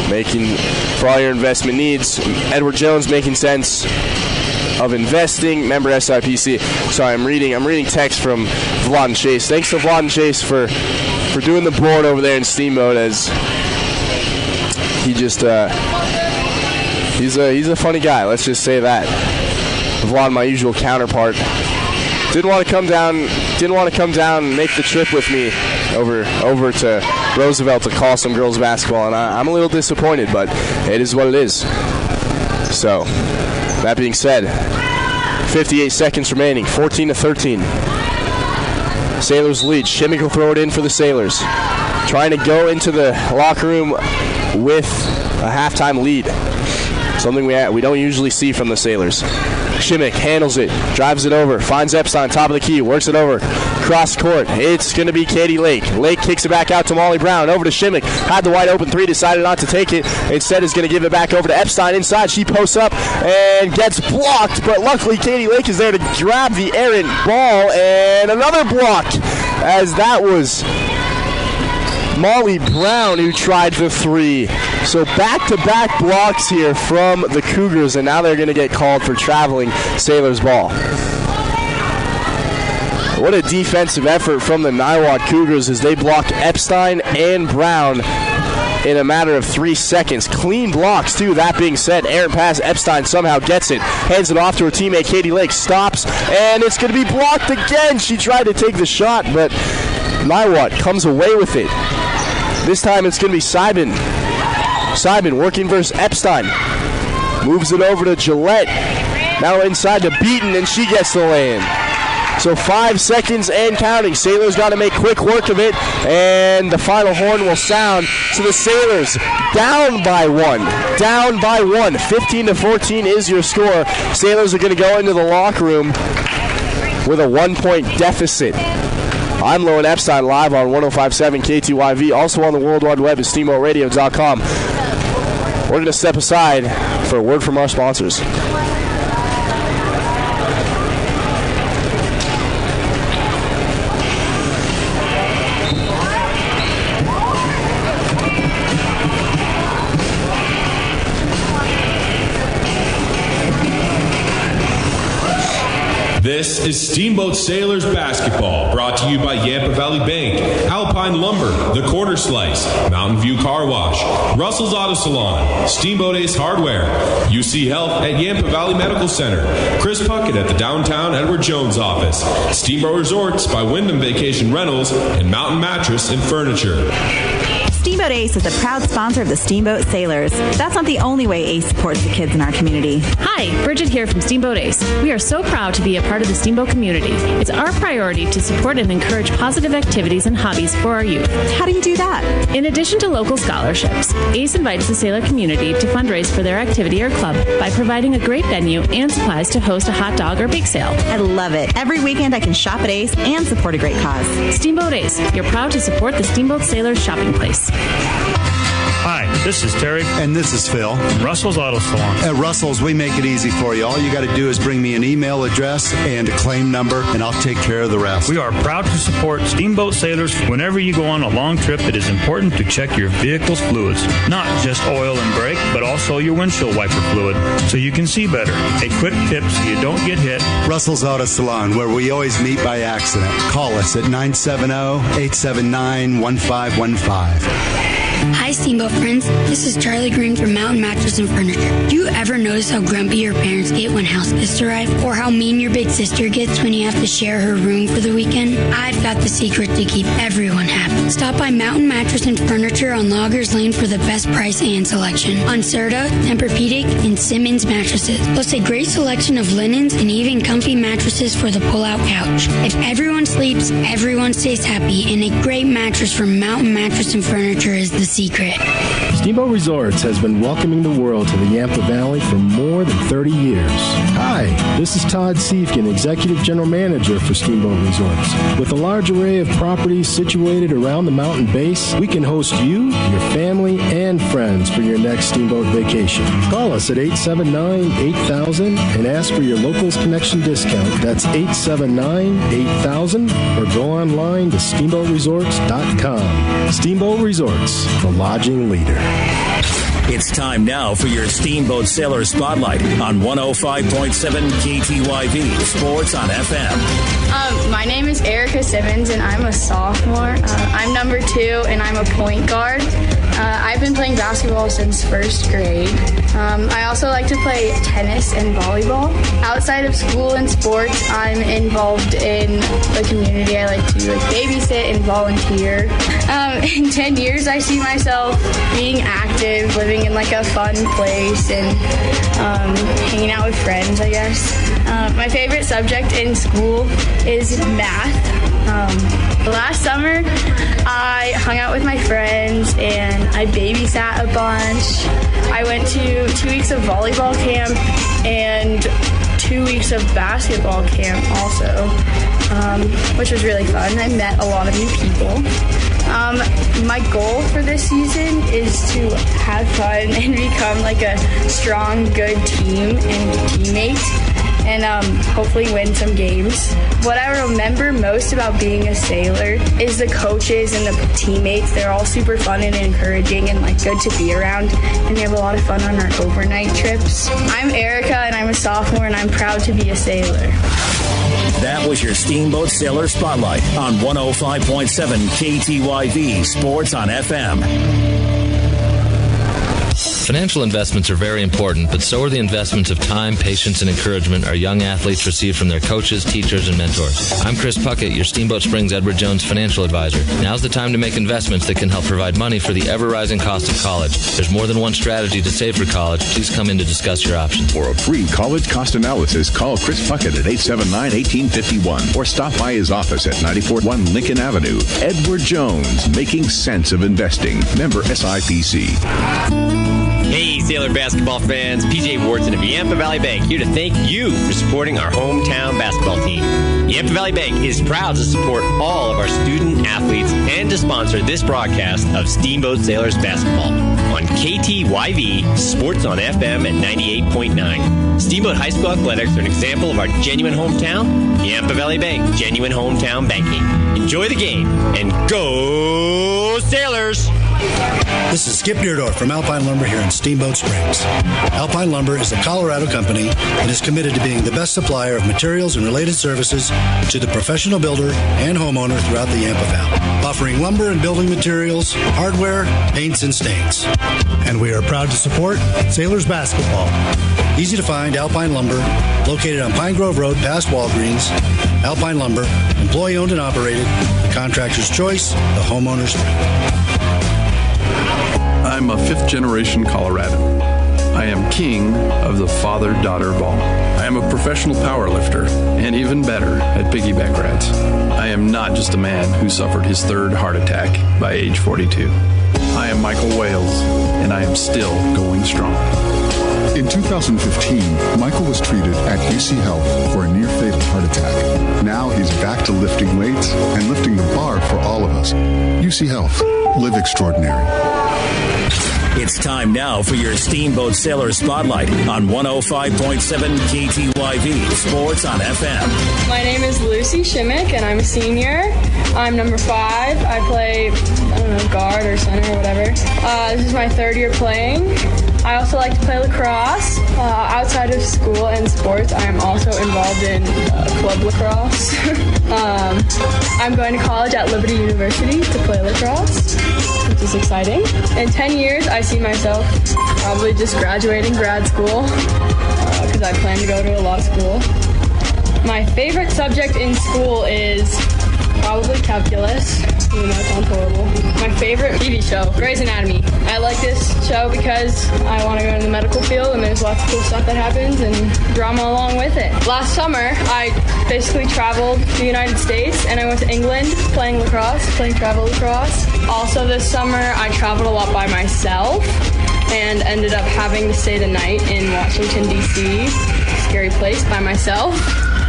Making for all your investment needs. Edward Jones, making sense of investing. Member SIPC. Sorry, I'm reading text from Vlad and Chase. Thanks to Vlad and Chase for doing the board over there in Steamboat, as he just he's a funny guy. Let's just say that. Vlad, my usual counterpart, didn't want to come down and make the trip with me over to Roosevelt to call some girls basketball, and I'm a little disappointed, but it is what it is. So, that being said, 58 seconds remaining, 14-13. Sailors lead. Shimmick will throw it in for the Sailors. Trying to go into the locker room with a halftime lead. Something we don't usually see from the Sailors. Shimmick handles it, drives it over, finds Epstein, top of the key, works it over, cross court. It's going to be Katie Lake. Lake kicks it back out to Molly Brown, over to Shimmick. Had the wide open three, decided not to take it. Instead is going to give it back over to Epstein inside. She posts up and gets blocked, but luckily Katie Lake is there to grab the errant ball, and another block, as that was Molly Brown who tried the three. So back-to-back blocks here from the Cougars, and now they're going to get called for traveling Sailors ball. What a defensive effort from the Niwot Cougars as they blocked Epstein and Brown in a matter of 3 seconds. Clean blocks, too. That being said, errant pass, Epstein somehow gets it. Hands it off to her teammate, Katie Lake. Stops, and it's going to be blocked again. She tried to take the shot, but Niwot comes away with it. This time it's going to be Simon. Simon working versus Epstein. Moves it over to Gillette. Now inside to Beaton, and she gets the lay-in. So 5 seconds and counting. Sailors got to make quick work of it, and the final horn will sound. So the Sailors down by one. 15-14 is your score. Sailors are going to go into the locker room with a 1-point deficit. I'm Lowen Epstein, live on 105.7 KTYV, also on the World Wide Web at steamboatradio.com. We're going to step aside for a word from our sponsors. This is Steamboat Sailors basketball, brought to you by Yampa Valley Bank, Alpine Lumber, The Corner Slice, Mountain View Car Wash, Russell's Auto Salon, Steamboat Ace Hardware, UC Health at Yampa Valley Medical Center, Chris Puckett at the downtown Edward Jones office, Steamboat Resorts by Wyndham Vacation Rentals, and Mountain Mattress and Furniture. Steamboat Ace is a proud sponsor of the Steamboat Sailors. That's not the only way Ace supports the kids in our community. Hi, Bridget here from Steamboat Ace. We are so proud to be a part of the Steamboat community. It's our priority to support and encourage positive activities and hobbies for our youth. How do you do that? In addition to local scholarships, Ace invites the sailor community to fundraise for their activity or club by providing a great venue and supplies to host a hot dog or bake sale. I love it. Every weekend I can shop at Ace and support a great cause. Steamboat Ace, you're proud to support the Steamboat Sailors shopping place. Hi, this is Terry. And this is Phil. Russell's Auto Salon. At Russell's, we make it easy for you. All you got to do is bring me an email address and a claim number, and I'll take care of the rest. We are proud to support Steamboat Sailors. Whenever you go on a long trip, it is important to check your vehicle's fluids. Not just oil and brake, but also your windshield wiper fluid, so you can see better. A quick tip so you don't get hit. Russell's Auto Salon, where we always meet by accident. Call us at 970-879-1515. Hi, Steamboat friends. This is Charlie Green from Mountain Mattress and Furniture. Do you ever notice how grumpy your parents get when house guests arrive? Or how mean your big sister gets when you have to share her room for the weekend? I've got the secret to keep everyone happy. Stop by Mountain Mattress and Furniture on Loggers Lane for the best price and selection on Serta, Tempur-Pedic, and Simmons mattresses. Plus a great selection of linens and even comfy mattresses for the pull-out couch. If everyone sleeps, everyone stays happy, and a great mattress from Mountain Mattress and Furniture is the secret. Steamboat Resorts has been welcoming the world to the Yampa Valley for more than 30 years. Hi, this is Todd Siefkin, Executive General Manager for Steamboat Resorts. With a large array of properties situated around the mountain base, we can host you, your family, and friends for your next Steamboat vacation. Call us at 879-8000 and ask for your Locals Connection discount. That's 879-8000 or go online to steamboatresorts.com. Steamboat Resorts, the lodging leader. It's time now for your Steamboat Sailor Spotlight on 105.7 KTYV Sports on FM. My name is Erica Simmons, and I'm a sophomore. I'm number 2, and I'm a point guard. I've been playing basketball since first grade. I also like to play tennis and volleyball. Outside of school and sports, I'm involved in the community. I like to babysit and volunteer. In 10 years, I see myself being active, living in a fun place, and hanging out with friends, I guess. My favorite subject in school is math. Last summer, I hung out with my friends and I babysat a bunch. I went to 2 weeks of volleyball camp and 2 weeks of basketball camp also, which was really fun. I met a lot of new people. My goal for this season is to have fun and become a strong, good team and teammate, and hopefully win some games. What I remember most about being a sailor is the coaches and the teammates. They're all super fun and encouraging and good to be around, and we have a lot of fun on our overnight trips. I'm Erica, and I'm a sophomore, and I'm proud to be a sailor. That was your Steamboat Sailor Spotlight on 105.7 KTYV Sports on FM. Financial investments are very important, but so are the investments of time, patience, and encouragement our young athletes receive from their coaches, teachers, and mentors. I'm Chris Puckett, your Steamboat Springs Edward Jones financial advisor. Now's the time to make investments that can help provide money for the ever-rising cost of college. There's more than one strategy to save for college. Please come in to discuss your options. For a free college cost analysis, call Chris Puckett at 879-1851 or stop by his office at 941 Lincoln Avenue. Edward Jones, making sense of investing. Member SIPC. Hey, Sailor basketball fans, PJ Wharton of Yampa Valley Bank here to thank you for supporting our hometown basketball team. Yampa Valley Bank is proud to support all of our student athletes and to sponsor this broadcast of Steamboat Sailors basketball on KTYV Sports on FM at 98.9. Steamboat High School athletics are an example of our genuine hometown. Yampa Valley Bank, genuine hometown banking. Enjoy the game and go Sailors! This is Skip Deerdorf from Alpine Lumber here in Steamboat Springs. Alpine Lumber is a Colorado company and is committed to being the best supplier of materials and related services to the professional builder and homeowner throughout the Yampa Valley, offering lumber and building materials, hardware, paints, and stains. And we are proud to support Sailors basketball. Easy to find Alpine Lumber, located on Pine Grove Road past Walgreens. Alpine Lumber, employee-owned and operated, the contractor's choice, the homeowner's friend. I'm a fifth-generation Coloradan. I am king of the father-daughter ball. I am a professional power lifter, and even better, at piggyback rats. I am not just a man who suffered his third heart attack by age 42. I am Michael Wales, and I am still going strong. In 2015, Michael was treated at UC Health for a near-fatal heart attack. Now he's back to lifting weights and lifting the bar for all of us. UC Health. Live extraordinary. It's time now for your Steamboat Sailor Spotlight on 105.7 KTYV Sports on FM. My name is Lucy Shimmick, and I'm a senior. I'm number 5. I play, guard or center or whatever. This is my third year playing. I also like to play lacrosse. Outside of school and sports, I am also involved in club lacrosse. I'm going to college at Liberty University to play lacrosse, which is exciting. In 10 years, I see myself probably just graduating grad school because I plan to go to a law school. My favorite subject in school is probably calculus. Even though it sounds horrible. My favorite TV show, Grey's Anatomy. I like this show because I want to go into the medical field and there's lots of cool stuff that happens and drama along with it. Last summer, I basically traveled to the United States and I went to England playing travel lacrosse. Also this summer, I traveled a lot by myself and ended up having to stay the night in Washington, D.C. Scary place by myself.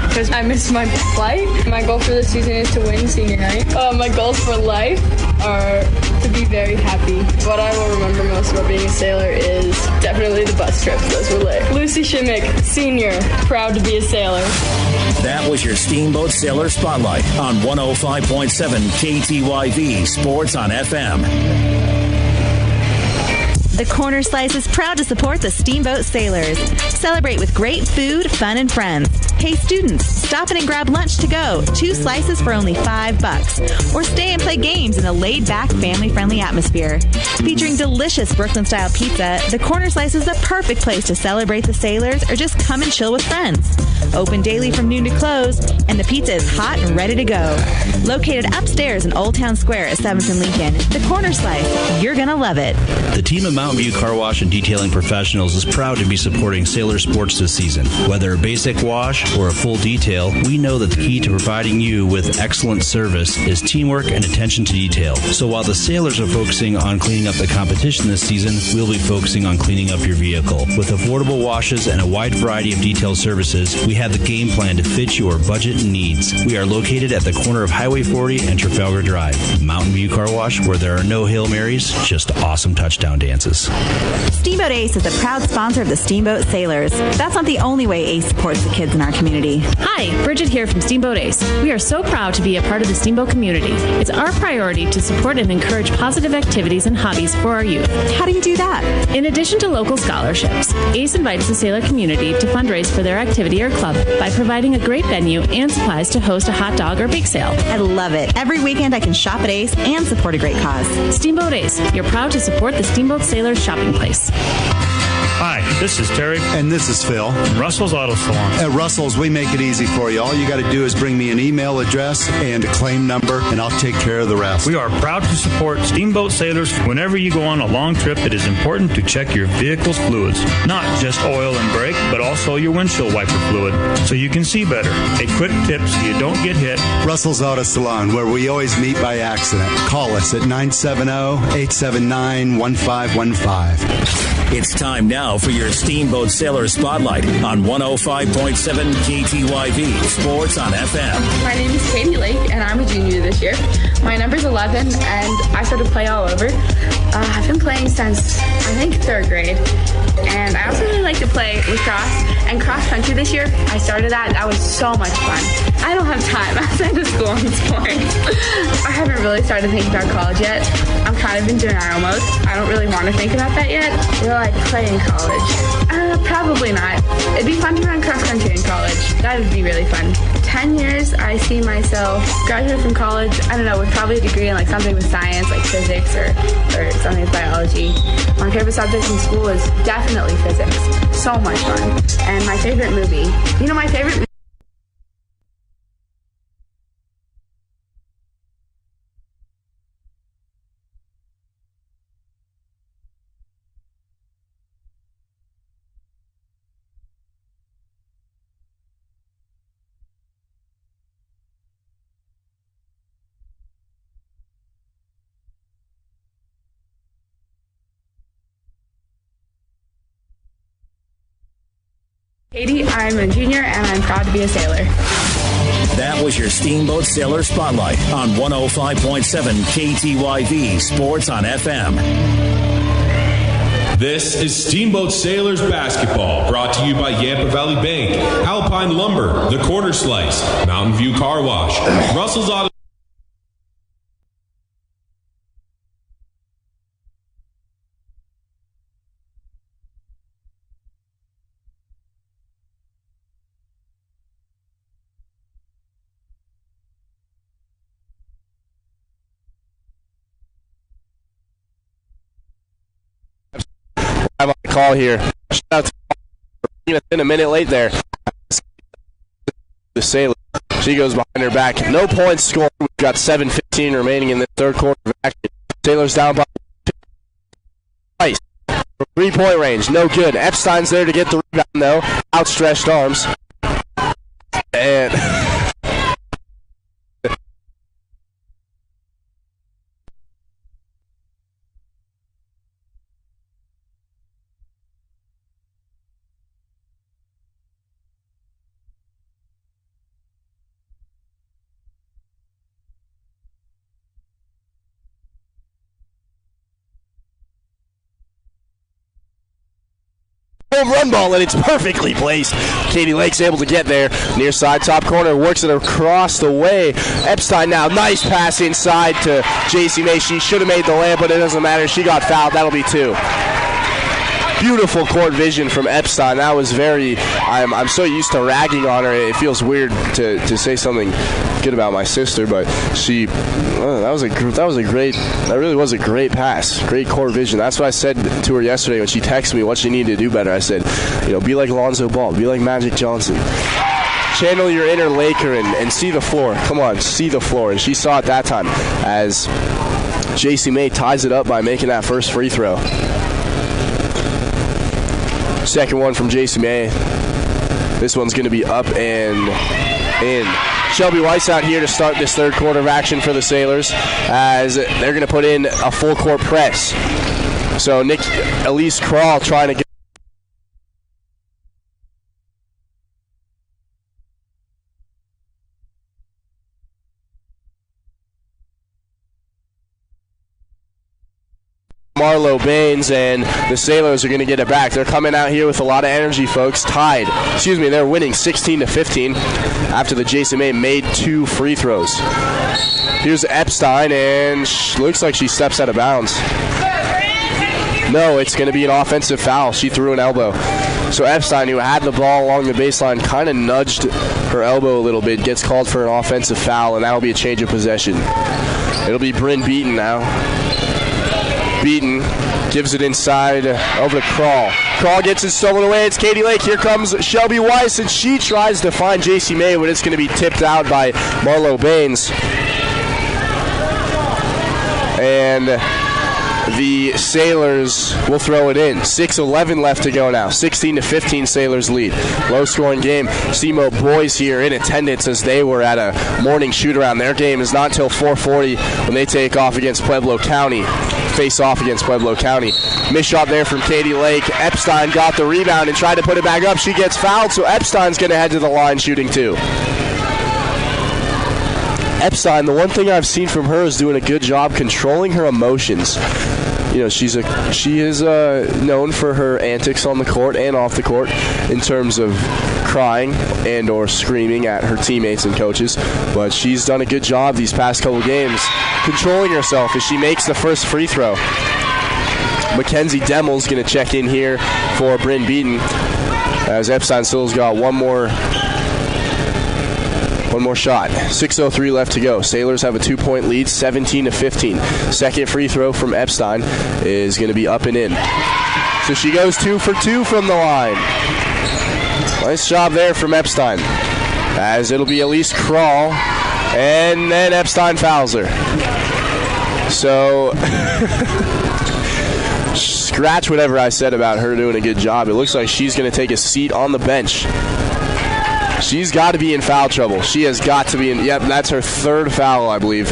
Because I missed my flight. My goal for this season is to win senior night. My goals for life are to be very happy. What I will remember most about being a sailor is definitely the bus trips. Those were lit. Lucy Shimmick, senior, proud to be a sailor. That was your Steamboat Sailor Spotlight on 105.7 KTYV Sports on FM. The Corner Slice is proud to support the Steamboat Sailors. Celebrate with great food, fun, and friends. Hey students, stop in and grab lunch to go. 2 slices for only $5. Or stay and play games in a laid-back, family-friendly atmosphere. Featuring delicious Brooklyn-style pizza, the Corner Slice is the perfect place to celebrate the sailors or just come and chill with friends. Open daily from noon to close, and the pizza is hot and ready to go. Located upstairs in Old Town Square at 7th and Lincoln, the Corner Slice. You're going to love it. The team of Mountain View Car Wash and Detailing Professionals is proud to be supporting sailor sports this season. Whether a basic wash or a full detail, we know that the key to providing you with excellent service is teamwork and attention to detail. So while the sailors are focusing on cleaning up the competition this season, we'll be focusing on cleaning up your vehicle. With affordable washes and a wide variety of detailed services, we have the game plan to fit your budget and needs. We are located at the corner of Highway 40 and Trafalgar Drive. Mountain View Car Wash, where there are no Hail Marys, just awesome touchdown dances. Steamboat Ace is a proud sponsor of the Steamboat Sailors. That's not the only way Ace supports the kids in our community. Hi, Bridget here from Steamboat Ace. We are so proud to be a part of the Steamboat community. It's our priority to support and encourage positive activities and hobbies for our youth. How do you do that? In addition to local scholarships, Ace invites the sailor community to fundraise for their activity or club by providing a great venue and supplies to host a hot dog or bake sale. I love it. Every weekend I can shop at Ace and support a great cause. Steamboat Ace, you're proud to support the Steamboat Sailors shopping place. Hi, this is Terry. And this is Phil. Russell's Auto Salon. At Russell's, we make it easy for you. All you got to do is bring me an email address and a claim number, and I'll take care of the rest. We are proud to support Steamboat Sailors. Whenever you go on a long trip, it is important to check your vehicle's fluids. Not just oil and brake, but also your windshield wiper fluid, so you can see better. A quick tip so you don't get hit. Russell's Auto Salon, where we always meet by accident. Call us at 970-879-1515. It's time now for your Steamboat Sailor Spotlight on 105.7 KTYV Sports on FM. My name is Katie Lake, and I'm a junior this year. My number's 11, and I started to play all over. I've been playing since, I think, 3rd grade. And I also really like to play lacrosse and cross country this year. I started that, and that was so much fun. I don't have time outside of school and sports. I haven't really started thinking about college yet. I'm kind of in denial mode. I don't really want to think about that yet. Will I play in college? Probably not. It'd be fun to run cross country in college. That would be really fun. 10 years, I see myself graduate from college, I don't know, with probably a degree in like something with science, like physics or something with biology. My favorite subject in school is definitely physics. So much fun. And my favorite movie. You know, my favorite Katie, I'm a junior and I'm proud to be a sailor. That was your Steamboat Sailor Spotlight on 105.7 KTYV Sports on FM. This is Steamboat Sailors Basketball, brought to you by Yampa Valley Bank, Alpine Lumber, The Corner Slice, Mountain View Car Wash, Russell's Auto. call here. Shout out to in a minute late there. The Sailors. She goes behind her back. No points scored. We've got 7:15 remaining in the third quarter of action. Sailors down by twice. 3-point range. No good. Epstein's there to get the rebound, though. Outstretched arms. And home run ball, and it's perfectly placed. Katie Lake's able to get there. Near side, top corner, works it across the way. Epstein now, nice pass inside to JC May. She should have made the layup, but it doesn't matter. She got fouled. That'll be 2. Beautiful court vision from Epstein. That was very, I'm so used to ragging on her. It feels weird to say something good about my sister, but that really was a great pass. Great court vision. That's what I said to her yesterday when she texted me what she needed to do better. I said, be like Lonzo Ball, be like Magic Johnson. Channel your inner Laker and see the floor. Come on, see the floor. And she saw it that time as JC May ties it up by making that first free throw. Second one from JC May. This one's going to be up and in. Shelby Weiss out here to start this third quarter of action for the Sailors as they're going to put in a full court press. So Elise Kral trying to get Marlo Baines, and the Sailors are going to get it back. They're coming out here with a lot of energy, folks. They're winning 16-15 after the Jason May made 2 free throws. Here's Epstein, and looks like she steps out of bounds. No, it's going to be an offensive foul. She threw an elbow. So Epstein, who had the ball along the baseline, kind of nudged her elbow a little bit, gets called for an offensive foul, and that'll be a change of possession. It'll be Bryn Beaton now. Beaton gives it inside over to Kral. Kral gets it stolen away. It's Katie Lake. Here comes Shelby Weiss, and she tries to find JC May, but it's going to be tipped out by Marlo Baines. And the Sailors will throw it in. 6:11 left to go now. 16-15 Sailors lead. Low-scoring game. Steamboat boys here in attendance as they were at a morning shoot-around. Their game is not until 4:40 when they take off against Pueblo County. Face off against Pueblo County. Missed shot there from Katie Lake. Epstein got the rebound and tried to put it back up. She gets fouled, so Epstein's going to head to the line shooting 2. Epstein, the one thing I've seen from her is doing a good job controlling her emotions. She is known for her antics on the court and off the court in terms of crying and or screaming at her teammates and coaches, but she's done a good job these past couple games controlling herself as she makes the first free throw. Mackenzie Demmel's going to check in here for Bryn Beaton as Epstein still's got one more shot. 6:03 left to go. Sailors have a 2-point lead, 17-15. Second free throw from Epstein is going to be up and in. So she goes 2 for 2 from the line. Nice job there from Epstein. As it'll be Elise Kral, and then Epstein fouls her. So scratch whatever I said about her doing a good job. It looks like she's going to take a seat on the bench. She's got to be in foul trouble. She has got to be in. Yep, that's her 3rd foul, I believe.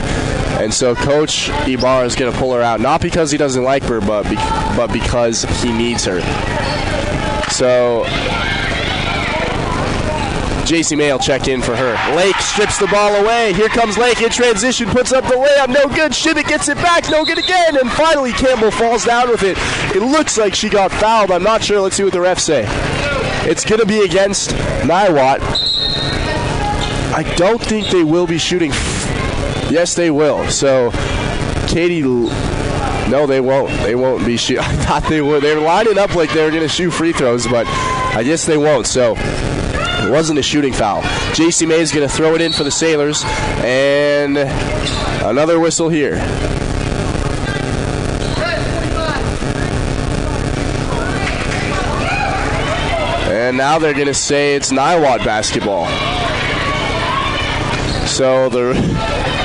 And so Coach Ibarra is going to pull her out, not because he doesn't like her, but because he needs her. So JC May will check in for her. Lake strips the ball away. Here comes Lake in transition, puts up the layup. No good. Shibbitt gets it back. No good again. And finally Campbell falls down with it. It looks like she got fouled. I'm not sure. Let's see what the refs say. It's going to be against Niwot. I don't think they will be shooting. Yes, they will. So, Katie, no, they won't. They won't be shooting. I thought they would. They were lining up like they were going to shoot free throws, but I guess they won't. So, it wasn't a shooting foul. JC May is going to throw it in for the Sailors, and another whistle here. And now they're going to say it's Niwot basketball. So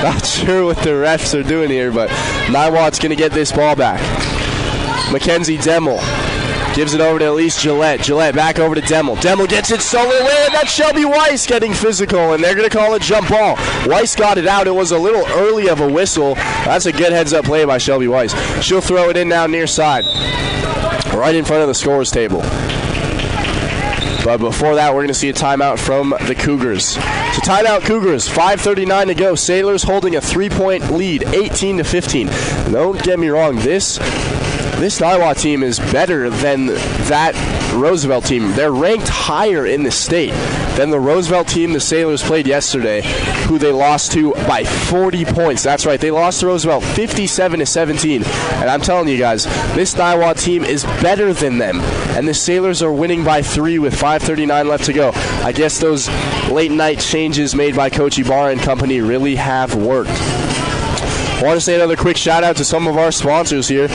not sure what the refs are doing here, but Niwot's going to get this ball back. Mackenzie Demmel gives it over to Elise Gillette. Gillette back over to Demmel. Demmel gets it solo away, and that's Shelby Weiss getting physical, and they're going to call it jump ball. Weiss got it out. It was a little early of a whistle. That's a good heads-up play by Shelby Weiss. She'll throw it in now near side, right in front of the scorer's table. But before that, we're going to see a timeout from the Cougars. So timeout Cougars, 5:39 to go. Sailors holding a 3-point lead, 18-15. Don't get me wrong, this Niwot team is better than that Roosevelt team. They're ranked higher in the state than the Roosevelt team the Sailors played yesterday, who they lost to by 40 points. That's right, they lost to Roosevelt 57-17. And I'm telling you guys, this Niwot team is better than them. And the Sailors are winning by 3 with 5:39 left to go. I guess those late night changes made by Coach Ibarra and company really have worked. I want to say another quick shout out to some of our sponsors here.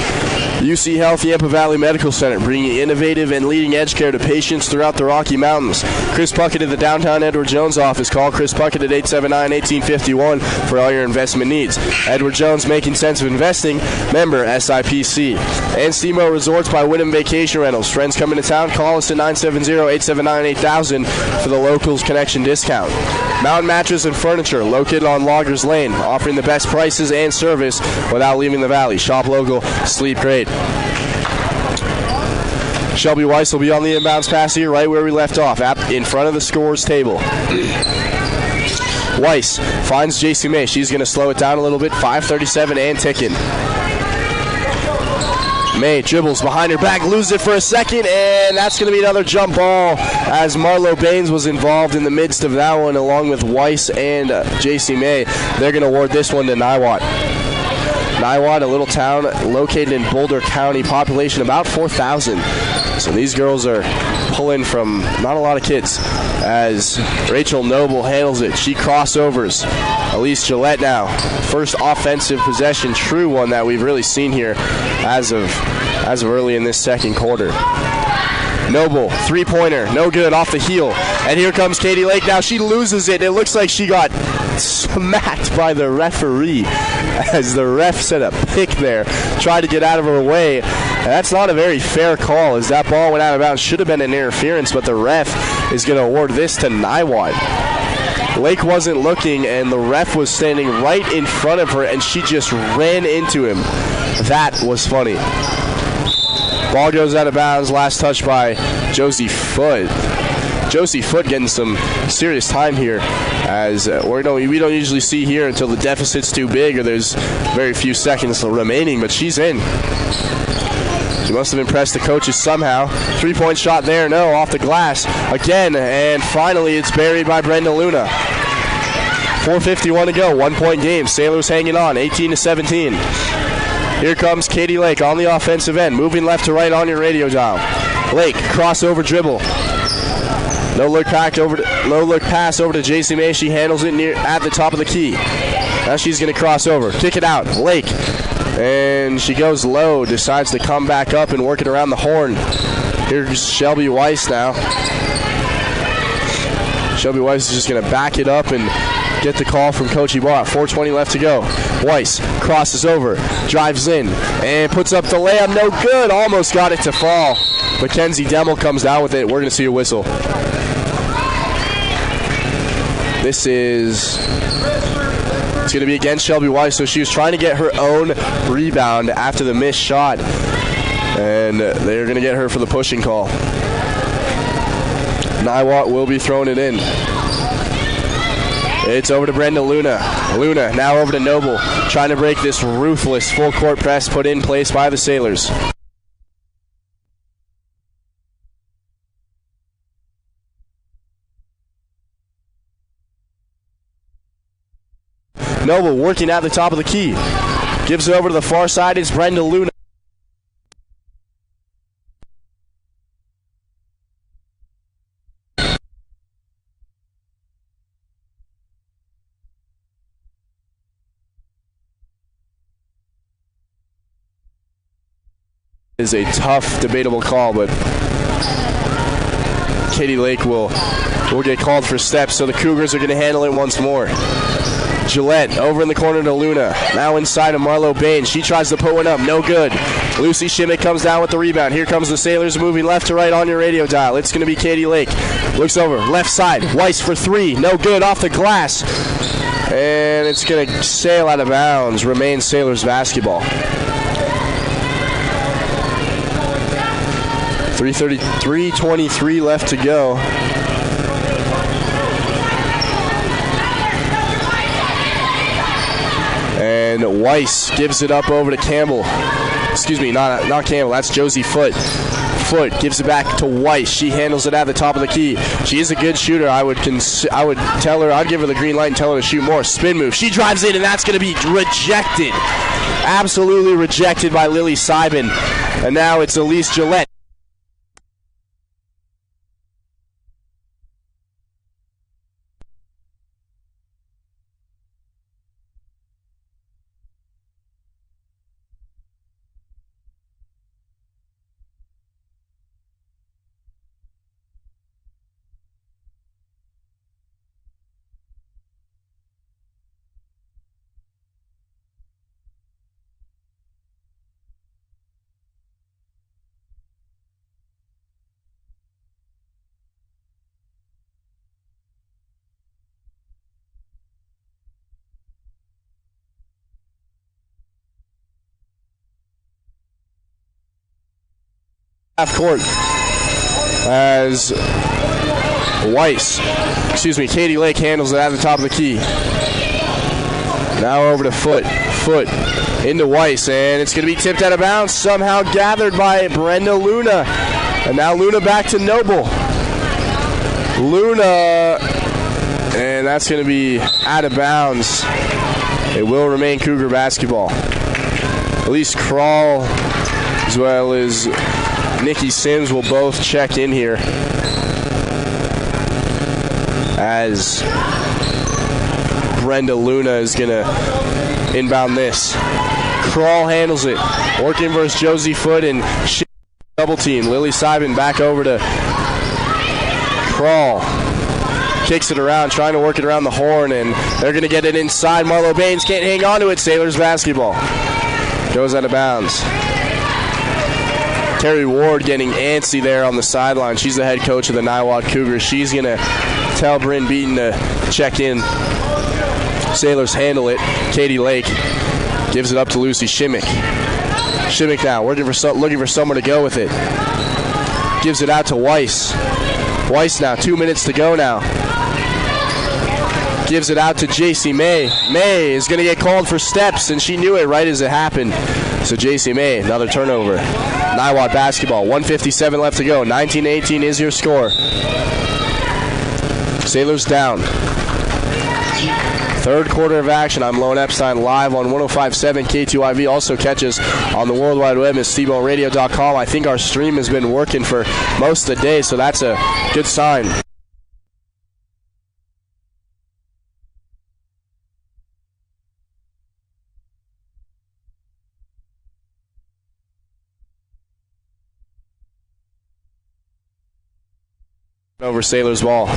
UC Health Yampa Valley Medical Center, bringing innovative and leading-edge care to patients throughout the Rocky Mountains. Chris Puckett at the downtown Edward Jones office. Call Chris Puckett at 879-1851 for all your investment needs. Edward Jones, making sense of investing. Member SIPC. And Steamboat Resorts by Wyndham Vacation Rentals. Friends coming to town, call us at 970-879-8000 for the Locals Connection discount. Mountain Mattress and Furniture, located on Loggers Lane, offering the best prices and service without leaving the valley. Shop local, sleep great. Shelby Weiss will be on the inbounds pass here, right where we left off, in front of the scorer's table. Weiss finds JC May. She's going to slow it down a little bit. 5:37 and ticking. May dribbles behind her back, loses it for a second, and that's going to be another jump ball as Marlo Baines was involved in the midst of that one, along with Weiss and JC May. They're going to award this one to Niwot. Niwot, a little town located in Boulder County, population about 4,000. So these girls are pulling from not a lot of kids as Rachel Noble handles it. She crossovers. Elise Gillette now. First offensive possession, true one that we've really seen here as of early in this second quarter. Noble, three-pointer, no good, off the heel. And here comes Katie Lake now. She loses it. It looks like she got smacked by the referee as the ref set a pick there, tried to get out of her way. And that's not a very fair call as that ball went out of bounds. Should have been an interference, but the ref is going to award this to Niwot. Lake wasn't looking, and the ref was standing right in front of her, and she just ran into him. That was funny. Ball goes out of bounds. Last touch by Josie Foote. Josie Foote getting some serious time here, as we don't usually see here until the deficit's too big or there's very few seconds remaining, but she's in. She must have impressed the coaches somehow. 3-point shot there, no, off the glass again, and finally it's buried by Brenda Luna. 4:51 to go, 1-point game. Sailors hanging on, 18-17. Here comes Katie Lake on the offensive end, moving left to right on your radio dial. Lake, crossover dribble. No look pass over to JC May. She handles it at the top of the key. Now she's going to cross over. Kick it out. Lake. And she goes low. Decides to come back up and work it around the horn. Here's Shelby Weiss now. Shelby Weiss is just going to back it up and get the call from Coach Ibarra. 4:20 left to go. Weiss crosses over, drives in, and puts up the layup. No good. Almost got it to fall. Mackenzie Demmel comes down with it. We're going to see a whistle. It's going to be against Shelby Weiss, so she was trying to get her own rebound after the missed shot, and they're going to get her for the pushing call. Niwot will be throwing it in. It's over to Brenda Luna. Luna now over to Noble, trying to break this ruthless full-court press put in place by the Sailors. Noble working at the top of the key. Gives it over to the far side. It's Brenda Luna. Is a tough, debatable call, but Katie Lake will get called for steps, so the Cougars are going to handle it once more. Gillette over in the corner to Luna. Now inside to Marlo Bain. She tries to put one up. No good. Lucy Shimmick comes down with the rebound. Here comes the Sailors moving left to right on your radio dial. It's going to be Katie Lake. Looks over. Left side. Weiss for three. No good. Off the glass. And it's going to sail out of bounds. Remains Sailors basketball. 3:23 left to go. And Weiss gives it up over to Campbell. Excuse me, not Campbell. That's Josie Foote. Foote gives it back to Weiss. She handles it at the top of the key. She is a good shooter. I'd give her the green light and tell her to shoot more. Spin move. She drives in, and that's going to be rejected. Absolutely rejected by Lily Seibin. And now it's Elise Gillette. Half court as Katie Lake handles it at the top of the key. Now over to Foote. Foote into Weiss, and it's going to be tipped out of bounds, somehow gathered by Brenda Luna. And now Luna back to Noble. Luna, and that's going to be out of bounds. It will remain Cougar basketball. Elise Krall as well as Nikki Sims will both check in here as Brenda Luna is going to inbound this. Krall handles it. Working versus Josie Foote and double team. Lily Seibin back over to Krall. Kicks it around, trying to work it around the horn, and they're going to get it inside. Marlo Baines can't hang on to it. Sailors basketball. Goes out of bounds. Terry Ward getting antsy there on the sideline. She's the head coach of the Niwot Cougars. She's going to tell Bryn Beaton to check in. Sailors handle it. Katie Lake gives it up to Lucy Shimmick. Shimmick now looking for someone to go with it. Gives it out to Weiss. Weiss now, 2 minutes to go now. Gives it out to JC May. May is going to get called for steps, and she knew it right as it happened. So JC May, another turnover. Niwot basketball, 1:57 left to go. 19-18 is your score. Sailors down. Third quarter of action. I'm Lone Epstein live on 105.7 K2IV. Also catch us on the World Wide Web at SteamboatRadio.com. I think our stream has been working for most of the day, so that's a good sign. Over Sailors ball.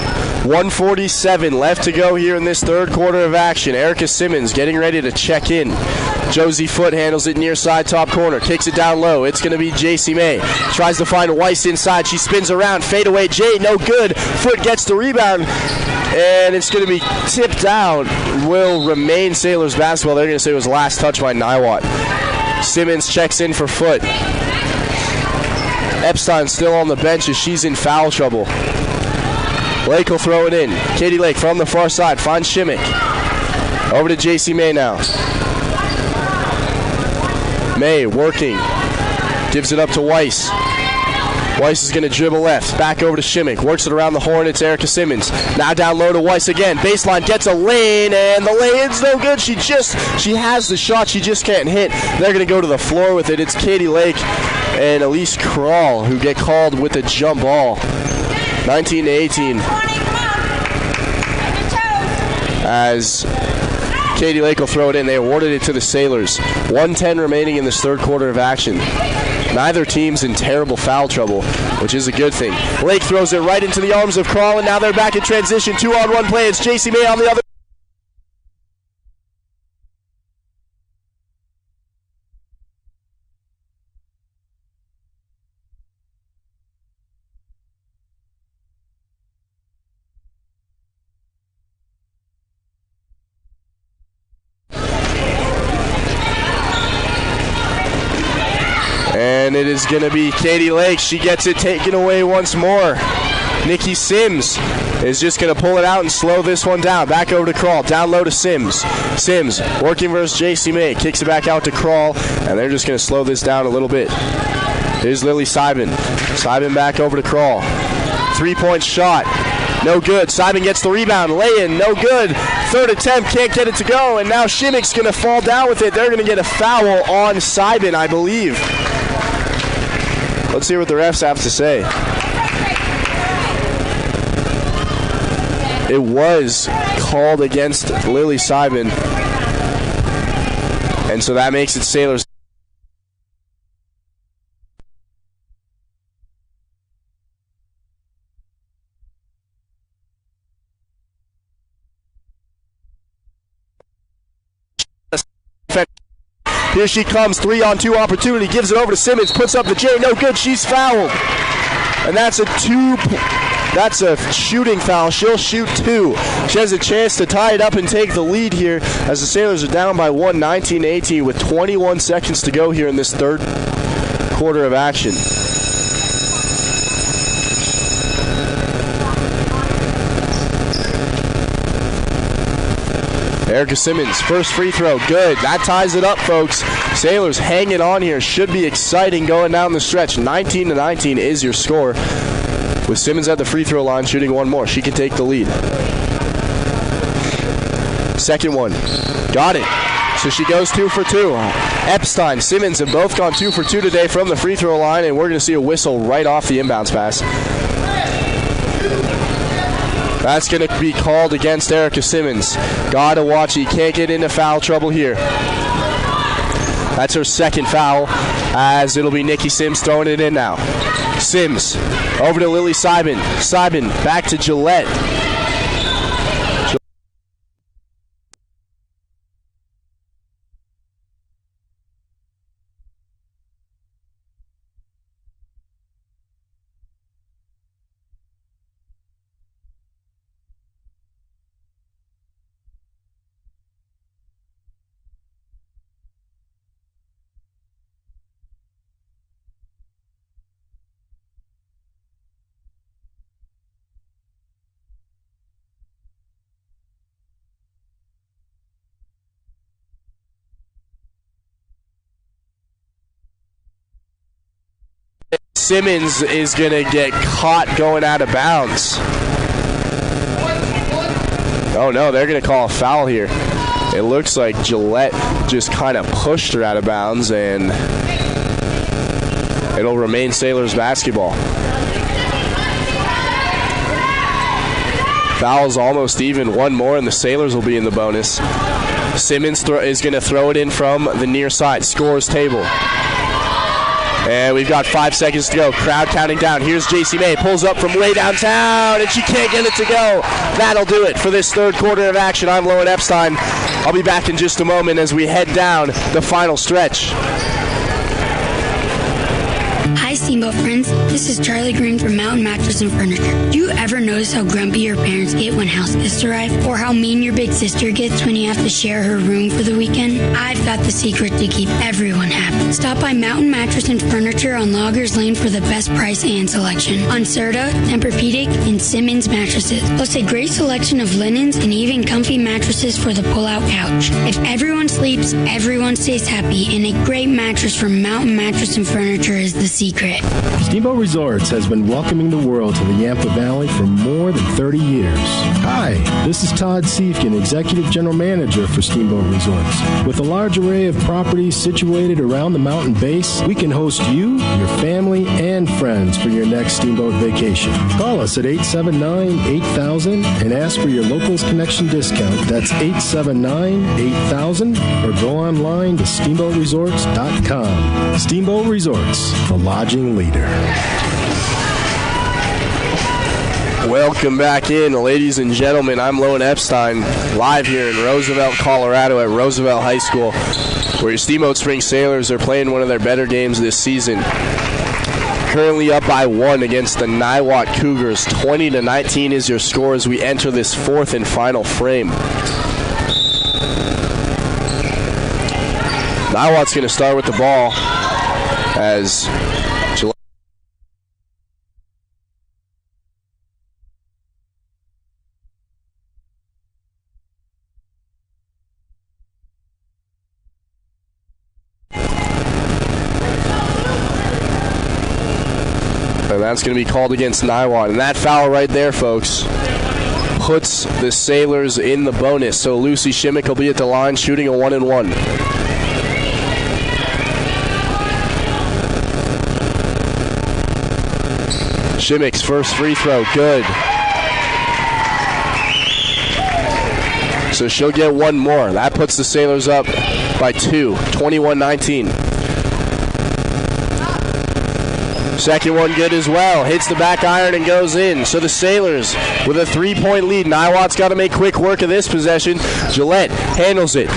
1:47 left to go here in this third quarter of action. Erica Simmons getting ready to check in. Josie Foote handles it near side top corner. Kicks it down low. It's going to be JC May. Tries to find Weiss inside. She spins around. Fade away. Jay, no good. Foote gets the rebound. And it's going to be tipped out. Will remain Sailors basketball. They're going to say it was last touch by Niwot. Simmons checks in for Foote. Epstein still on the bench as she's in foul trouble. Lake will throw it in. Katie Lake from the far side finds Shimmick. Over to JC May now. May working. Gives it up to Weiss. Weiss is going to dribble left. Back over to Shimmick. Works it around the horn. It's Erica Simmons. Now down low to Weiss again. Baseline gets a lane, and the lay-in's no good. She has the shot. She just can't hit. They're going to go to the floor with it. It's Katie Lake and Elise Krall who get called with a jump ball. 19-18. As Katie Lake will throw it in. They awarded it to the Sailors. 1:10 remaining in this third quarter of action. Neither team's in terrible foul trouble, which is a good thing. Lake throws it right into the arms of Carl, and now they're back in transition. 2-on-1 play. It's JC May on the other. And it is going to be Katie Lake. She gets it taken away once more. Nikki Sims is just going to pull it out and slow this one down. Back over to Crawl. Down low to Sims. Sims working versus JC May. Kicks it back out to Crawl, and they're just going to slow this down a little bit. Here's Lily Seibin. Seibin back over to Crawl. 3-point shot. No good. Seibin gets the rebound. Lay-in. No good. Third attempt. Can't get it to go. And now Shimmick's going to fall down with it. They're going to get a foul on Seibin, I believe. Let's hear what the refs have to say. It was called against Lily Seibin. And so that makes it Sailors. Here she comes, 3-on-2 opportunity, gives it over to Simmons, puts up the J, no good, she's fouled. And that's a shooting foul. She'll shoot 2. She has a chance to tie it up and take the lead here as the Sailors are down by 1, 19-18 with 21 seconds to go here in this third quarter of action. Erica Simmons, first free throw, good. That ties it up, folks. Sailors hanging on here. Should be exciting going down the stretch. 19-19 is your score. With Simmons at the free throw line, shooting one more. She can take the lead. Second one. Got it. So she goes 2 for 2. Epstein, Simmons have both gone 2 for 2 today from the free throw line, and we're going to see a whistle right off the inbounds pass. That's going to be called against Erica Simmons. Gotta watch. He can't get into foul trouble here. That's her second foul, as it'll be Nikki Sims throwing it in now. Sims over to Lily Seibin. Seibin back to Gillette. Simmons is going to get caught going out of bounds. Oh no, they're going to call a foul here. It looks like Gillette just kind of pushed her out of bounds, and it'll remain Sailors basketball. Foul's almost even. One more, and the Sailors will be in the bonus. Simmons is going to throw it in from the near side. Scores table. And we've got 5 seconds to go. Crowd counting down. Here's JC May. Pulls up from way downtown, and she can't get it to go. That'll do it for this third quarter of action. I'm Lowen Epstein. I'll be back in just a moment as we head down the final stretch. Hi, Steamboat friends. This is Charlie Green from Mountain Mattress and Furniture. Do you ever notice how grumpy your parents get when house guests arrive? Or how mean your big sister gets when you have to share her room for the weekend? I've got the secret to keep everyone happy. Stop by Mountain Mattress and Furniture on Loggers Lane for the best price and selection on Serta, Tempur-Pedic, and Simmons mattresses. Plus a great selection of linens and even comfy mattresses for the pull-out couch. If everyone sleeps, everyone stays happy, and a great mattress from Mountain Mattress and Furniture is the secret. Steamboat Resorts has been welcoming the world to the Yampa Valley for more than 30 years. Hi, this is Todd Siefkin, Executive General Manager for Steamboat Resorts. With a large array of properties situated around the mountain base, we can host you, your family, and friends for your next Steamboat vacation. Call us at 879-8000 and ask for your Locals Connection discount. That's 879-8000 or go online to steamboatresorts.com. Steamboat Resorts, the lodging leader. Welcome back in, ladies and gentlemen. I'm Lowen Epstein, live here in Roosevelt, Colorado at Roosevelt High School, where your Steamboat Springs Sailors are playing one of their better games this season. Currently up by 1 against the Niwot Cougars. 20-19 is your score as we enter this fourth and final frame. Niwot's going to start with the ball as Gillette. And that's going to be called against Niwot. And that foul right there, folks, puts the Sailors in the bonus. So Lucy Shimmick will be at the line shooting a 1-and-1. Shimmick's first free throw, good. So she'll get one more. That puts the Sailors up by 2, 21-19. Second one good as well. Hits the back iron and goes in. So the Sailors with a 3-point lead. Niwot's got to make quick work of this possession. Gillette handles it.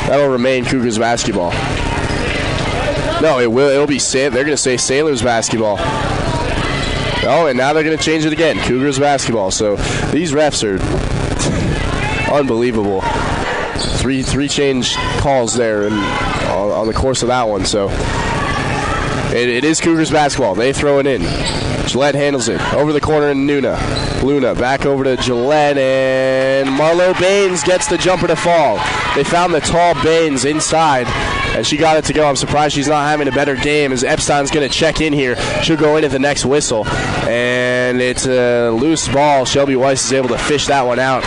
That'll remain Cougars basketball. No, it will. It'll be. They're going to say Sailors basketball. Oh, and now they're going to change it again. Cougars basketball. So these refs are unbelievable. Three change calls there on the course of that one. So it is Cougars basketball. They throw it in. Gillette handles it. Over the corner and Luna back over to Gillette, and Marlo Baines gets the jumper to fall. They found the tall Baines inside, and she got it to go. I'm surprised she's not having a better game as Epstein's going to check in here. She'll go in at the next whistle, and it's a loose ball. Shelby Weiss is able to fish that one out.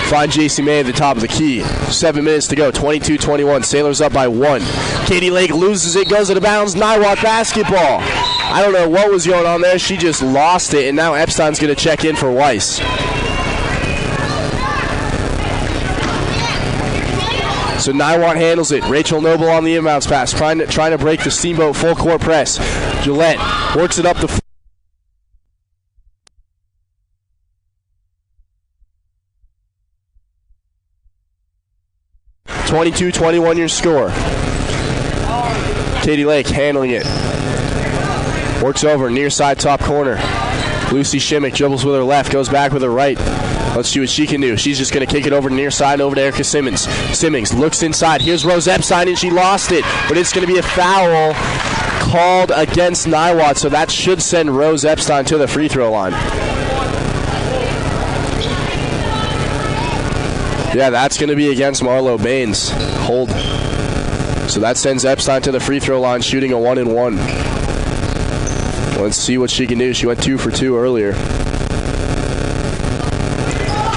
Find J.C. May at the top of the key. 7 minutes to go, 22-21. Sailors up by 1. Katie Lake loses it, goes out of bounds. Niwot basketball. I don't know what was going on there. She just lost it, and now Epstein's going to check in for Weiss. So Niwot handles it. Rachel Noble on the inbounds pass, trying to break the Steamboat full court press. Gillette works it up the floor. 22-21 your score. Katie Lake handling it. Works over, near side top corner. Lucy Shimmick dribbles with her left, goes back with her right. Let's see what she can do. She's just going to kick it over near side, over to Erica Simmons. Simmons looks inside. Here's Rose Epstein, and she lost it. But it's going to be a foul called against Niwot, so that should send Rose Epstein to the free throw line. Yeah, that's going to be against Marlo Baines. Hold. So that sends Epstein to the free throw line, shooting a 1-and-1. Let's see what she can do. She went 2 for 2 earlier.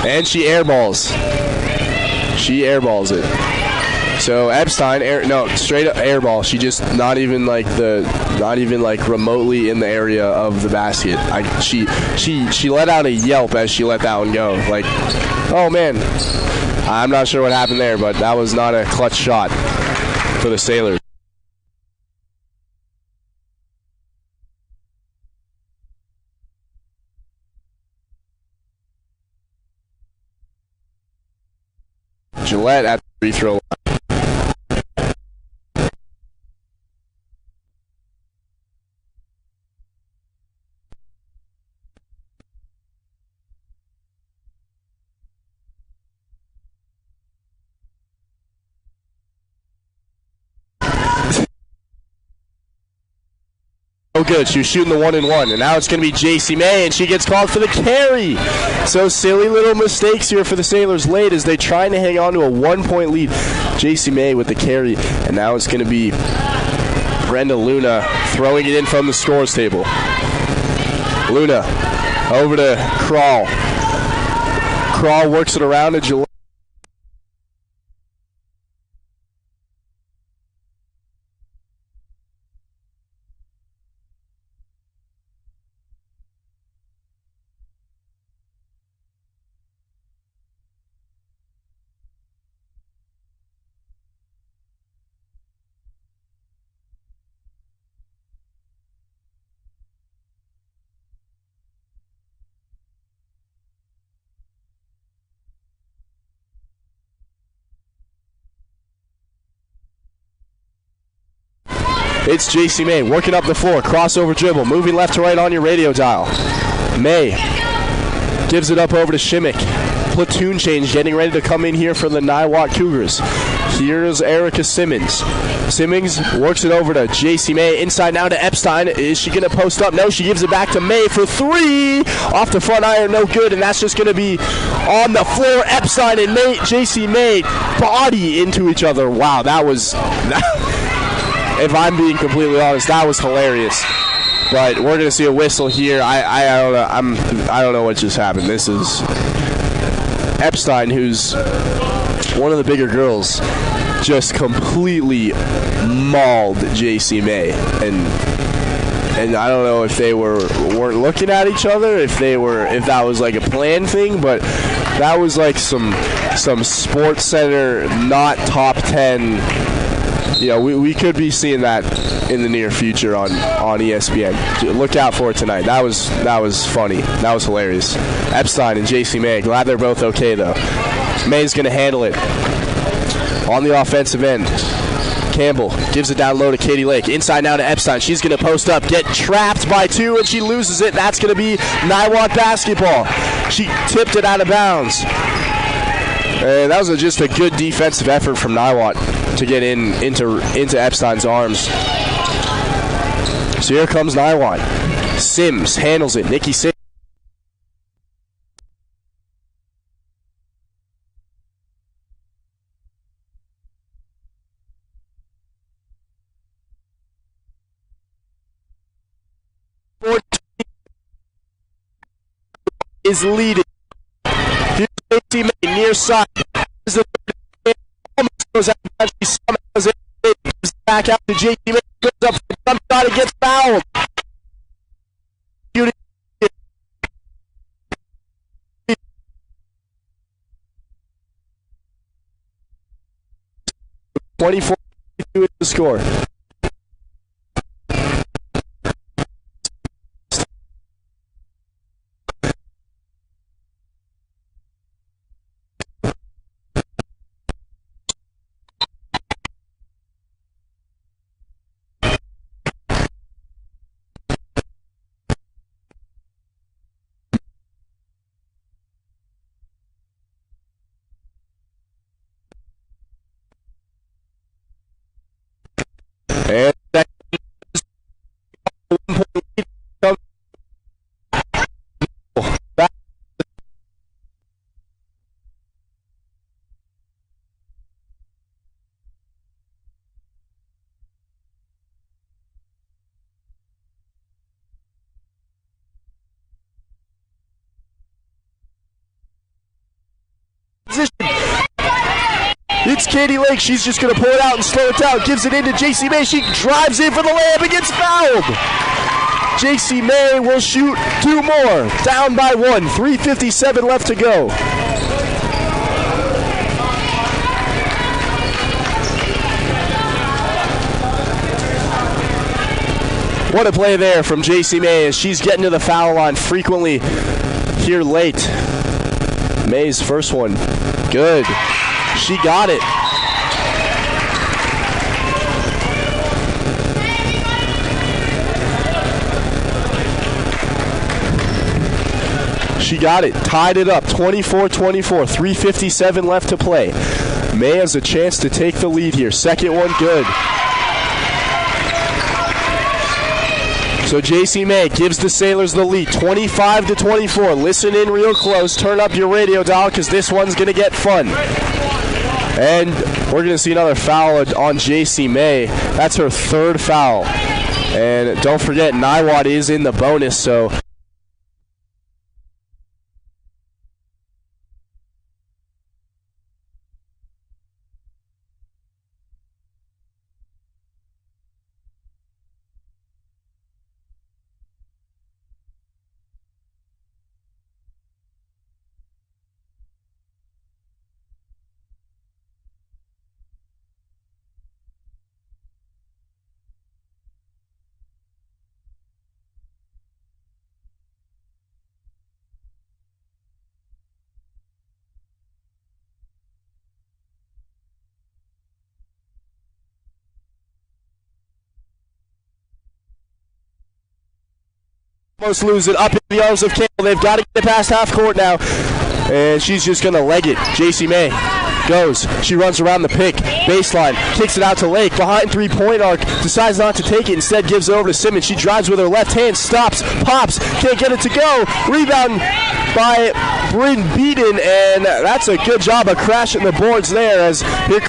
And she airballs. She airballs it. So Epstein, straight up airball. She just not even like remotely in the area of the basket. She let out a yelp as she let that one go. Like, oh man. I'm not sure what happened there, but that was not a clutch shot for the Sailors. Gillette at the free throw line. Oh, good. She was shooting the 1-and-1, and now it's going to be JC May, and she gets called for the carry. So silly little mistakes here for the Sailors late as they trying to hang on to a 1-point lead. JC May with the carry, and now it's going to be Brenda Luna throwing it in from the scores table. Luna over to Crawl. Crawl works it around to Gillette. It's JC May working up the floor, crossover dribble, moving left to right on your radio dial. May gives it up over to Shimmick. Platoon change, getting ready to come in here for the Niwot Cougars. Here's Erica Simmons. Simmons works it over to JC May. Inside now to Epstein. Is she going to post up? No, she gives it back to May for three. Off the front iron, no good, and that's just going to be on the floor. Epstein and JC May body into each other. Wow, that was... If I'm being completely honest, that was hilarious. But we're gonna see a whistle here. I don't know what just happened. This is Epstein, who's one of the bigger girls, just completely mauled JC May, and I don't know if they weren't looking at each other, if that was like a planned thing, but that was like some Sports Center not top 10. Yeah, we could be seeing that in the near future on ESPN. Look out for it tonight. That was funny. That was hilarious. Epstein and JC May. Glad they're both okay, though. May's going to handle it on the offensive end. Campbell gives it down low to Katie Lake. Inside now to Epstein. She's going to post up, get trapped by two, and she loses it. That's going to be Niwot basketball. She tipped it out of bounds. And that was just a good defensive effort from Niwot to get into Epstein's arms. So here comes Niwot. Sims handles it. Nikki Sims. Is leading. Here's JC May near side. Almost goes out. She somehow goes back out to JC May. Goes up for the jump shot and gets fouled. 24-22 is the score. And that is 1 point lead. Back. It's Katie Lake. She's just going to pull it out and slow it down. Gives it into JC May. She drives in for the layup and gets fouled. JC May will shoot two more. Down by one. 3:57 left to go. What a play there from JC May as she's getting to the foul line frequently here late. May's first one. Good. She got it. She got it. Tied it up. 24-24. 3:57 left to play. May has a chance to take the lead here. Second one, good. So JC May gives the Sailors the lead, 25-24. Listen in real close. Turn up your radio dial because this one's going to get fun. And we're going to see another foul on JC May. That's her third foul. And don't forget, Niwot is in the bonus, so... Almost lose it up in the arms of Campbell. They've got to get past half court now. And she's just going to leg it. JC May goes. She runs around the pick. Baseline. Kicks it out to Lake. Behind three-point arc. Decides not to take it. Instead gives it over to Simmons. She drives with her left hand. Stops. Pops. Can't get it to go. Rebound by Bryn Beaton. And that's a good job of crashing the boards there as here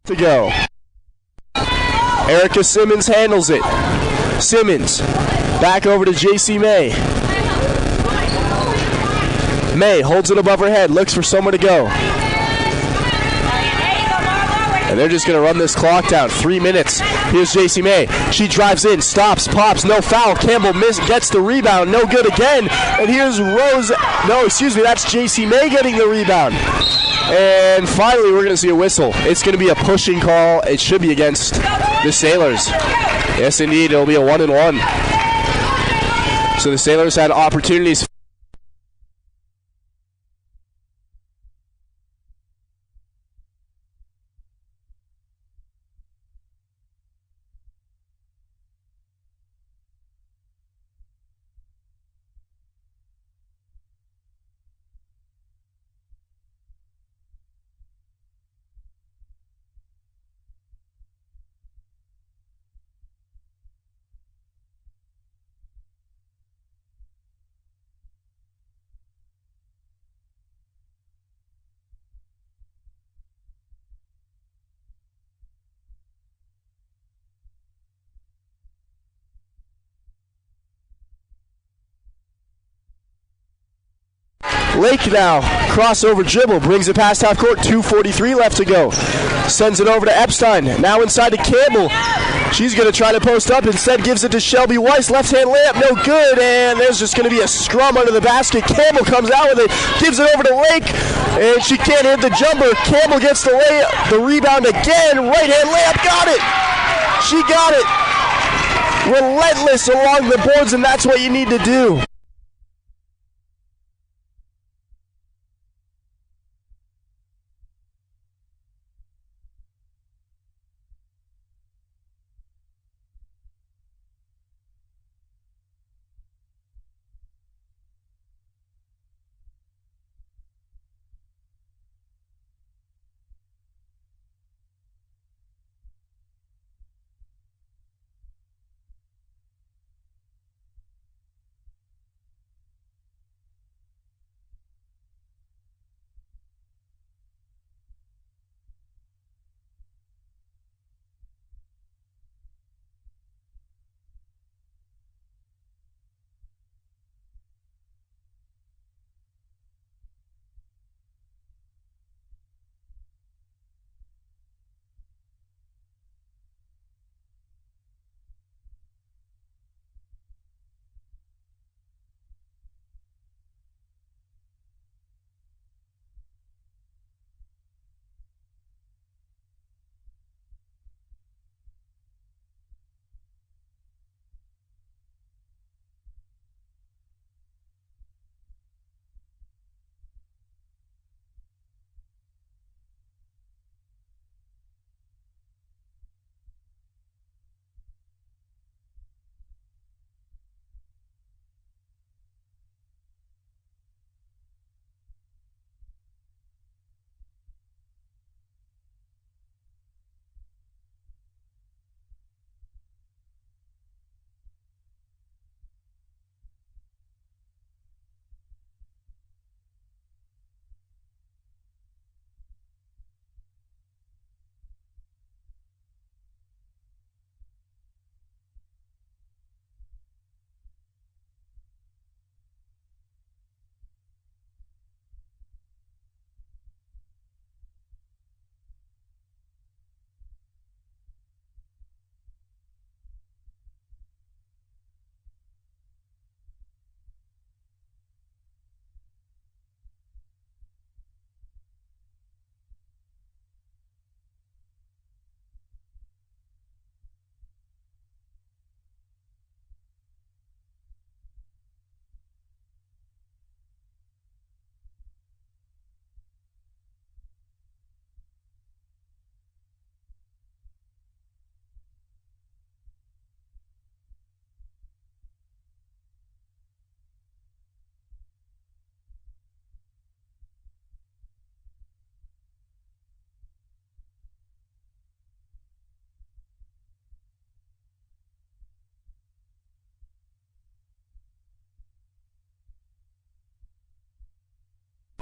to go. Erica Simmons handles it. Simmons back over to JC May. May holds it above her head, looks for someone to go. And they're just going to run this clock down. 3 minutes. Here's JC May. She drives in, stops, pops, no foul. Campbell gets the rebound, no good again. And here's that's JC May getting the rebound. And finally, we're going to see a whistle. It's going to be a pushing call. It should be against the Sailors. Yes, indeed. It'll be a 1-and-1. So the Sailors had opportunities. Lake now, crossover dribble, brings it past half court, 2:43 left to go. Sends it over to Epstein, now inside to Campbell. She's going to try to post up, instead gives it to Shelby Weiss, left-hand layup, no good, and there's just going to be a scrum under the basket. Campbell comes out with it, gives it over to Lake, and she can't hit the jumper. Campbell gets the rebound again, right-hand layup, got it! She got it! Relentless along the boards, and that's what you need to do.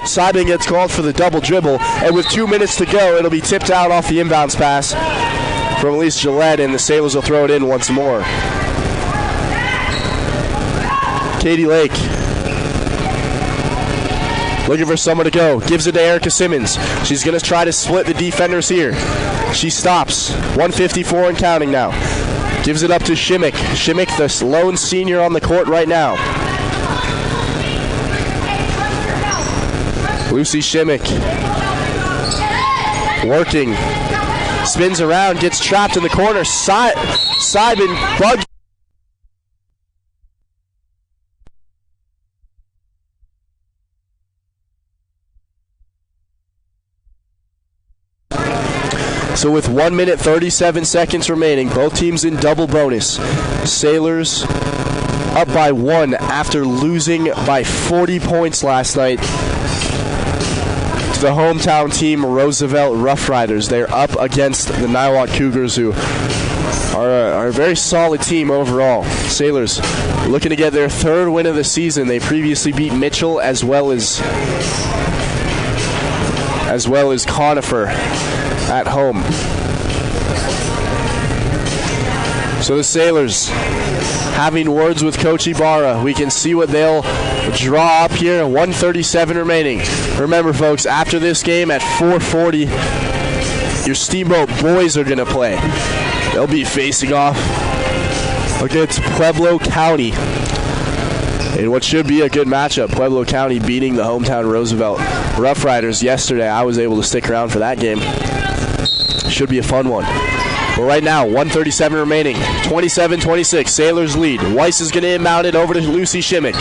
Seibman gets called for the double dribble, and with 2 minutes to go, it'll be tipped out off the inbounds pass from Elise Gillette, and the Sailors will throw it in once more. Katie Lake looking for someone to go. Gives it to Erica Simmons. She's going to try to split the defenders here. She stops. 1:54 and counting now. Gives it up to Shimmick. Shimmick, the lone senior on the court right now. Lucy Shimmick working. Spins around, gets trapped in the corner. Seibman bugged. So with 1 minute 37 seconds remaining, both teams in double bonus. Sailors up by 1 after losing by 40 points last night to the hometown team Roosevelt Rough Riders. They're up against the Niwot Cougars, who are a very solid team overall. Sailors looking to get their 3rd win of the season. They previously beat Mitchell as well as Conifer at home. So the Sailors having words with Coach Ibarra. We can see what they'll draw up here. 1:37 remaining. Remember, folks, after this game at 4:40, your Steamboat boys are going to play. They'll be facing off against Pueblo County in what should be a good matchup. Pueblo County beating the hometown Roosevelt Rough Riders yesterday. I was able to stick around for that game. Should be a fun one. But right now, 1:37 remaining. 27-26, Sailors lead. Weiss is going to inbound it over to Lucy Shimmick.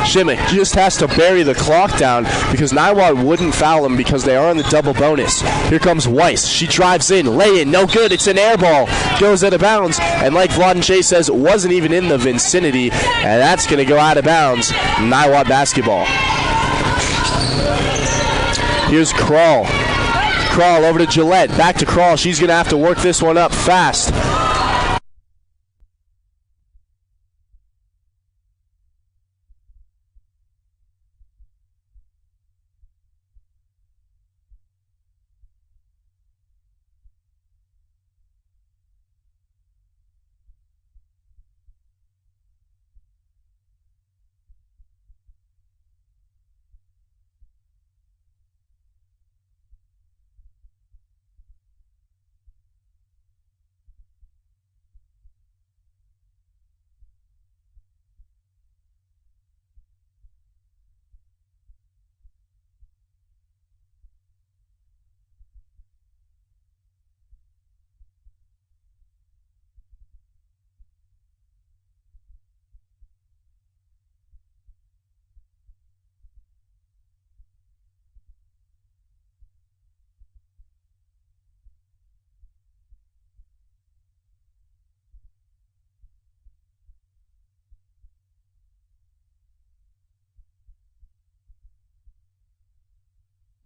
Shimmick just has to bury the clock down because Niwot wouldn't foul him because they are on the double bonus. Here comes Weiss. She drives in. Lay in. No good. It's an air ball. Goes out of bounds. And like Vladen Chase says, it wasn't even in the vicinity. And that's going to go out of bounds. Niwot basketball. Here's Krall. Krall over to Gillette. Back to Krall. She's going to have to work this one up fast.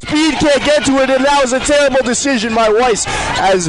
Speed can't get to it, and that was a terrible decision by Weiss as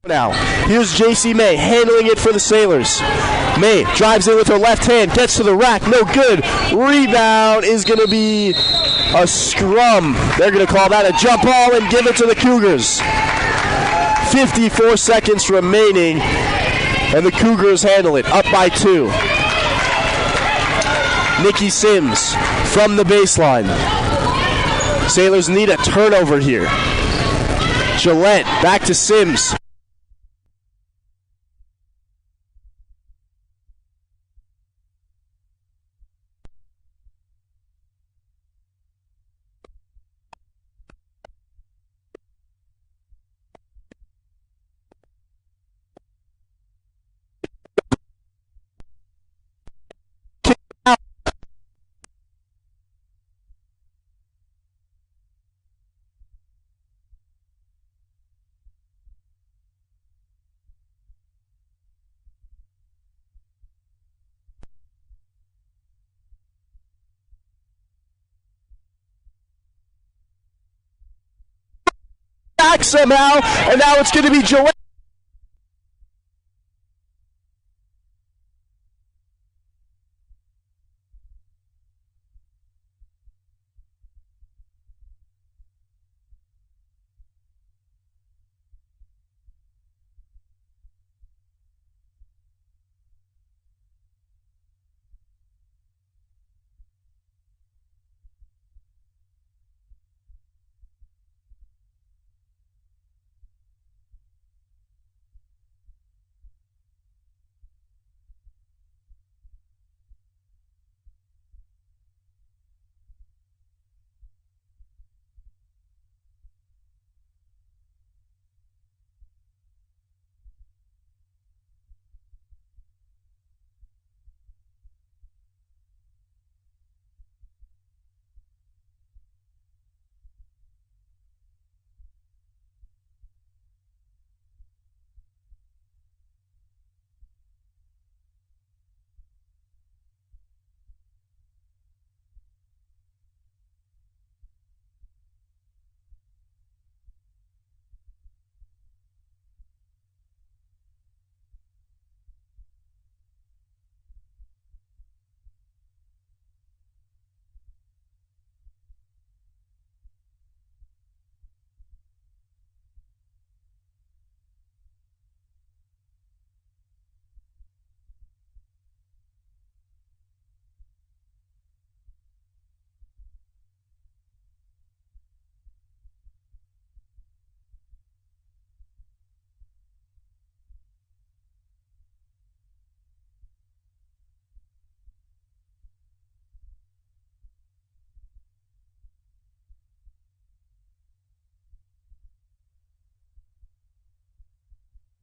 now. Here's JC May handling it for the Sailors. May drives in with her left hand, gets to the rack, no good. Rebound is going to be a scrum. They're going to call that a jump ball and give it to the Cougars. 54 seconds remaining, and the Cougars handle it, up by 2. Nikki Sims from the baseline. Sailors need a turnover here. Gillette back to Sims. back somehow, and now it's going to be Joanne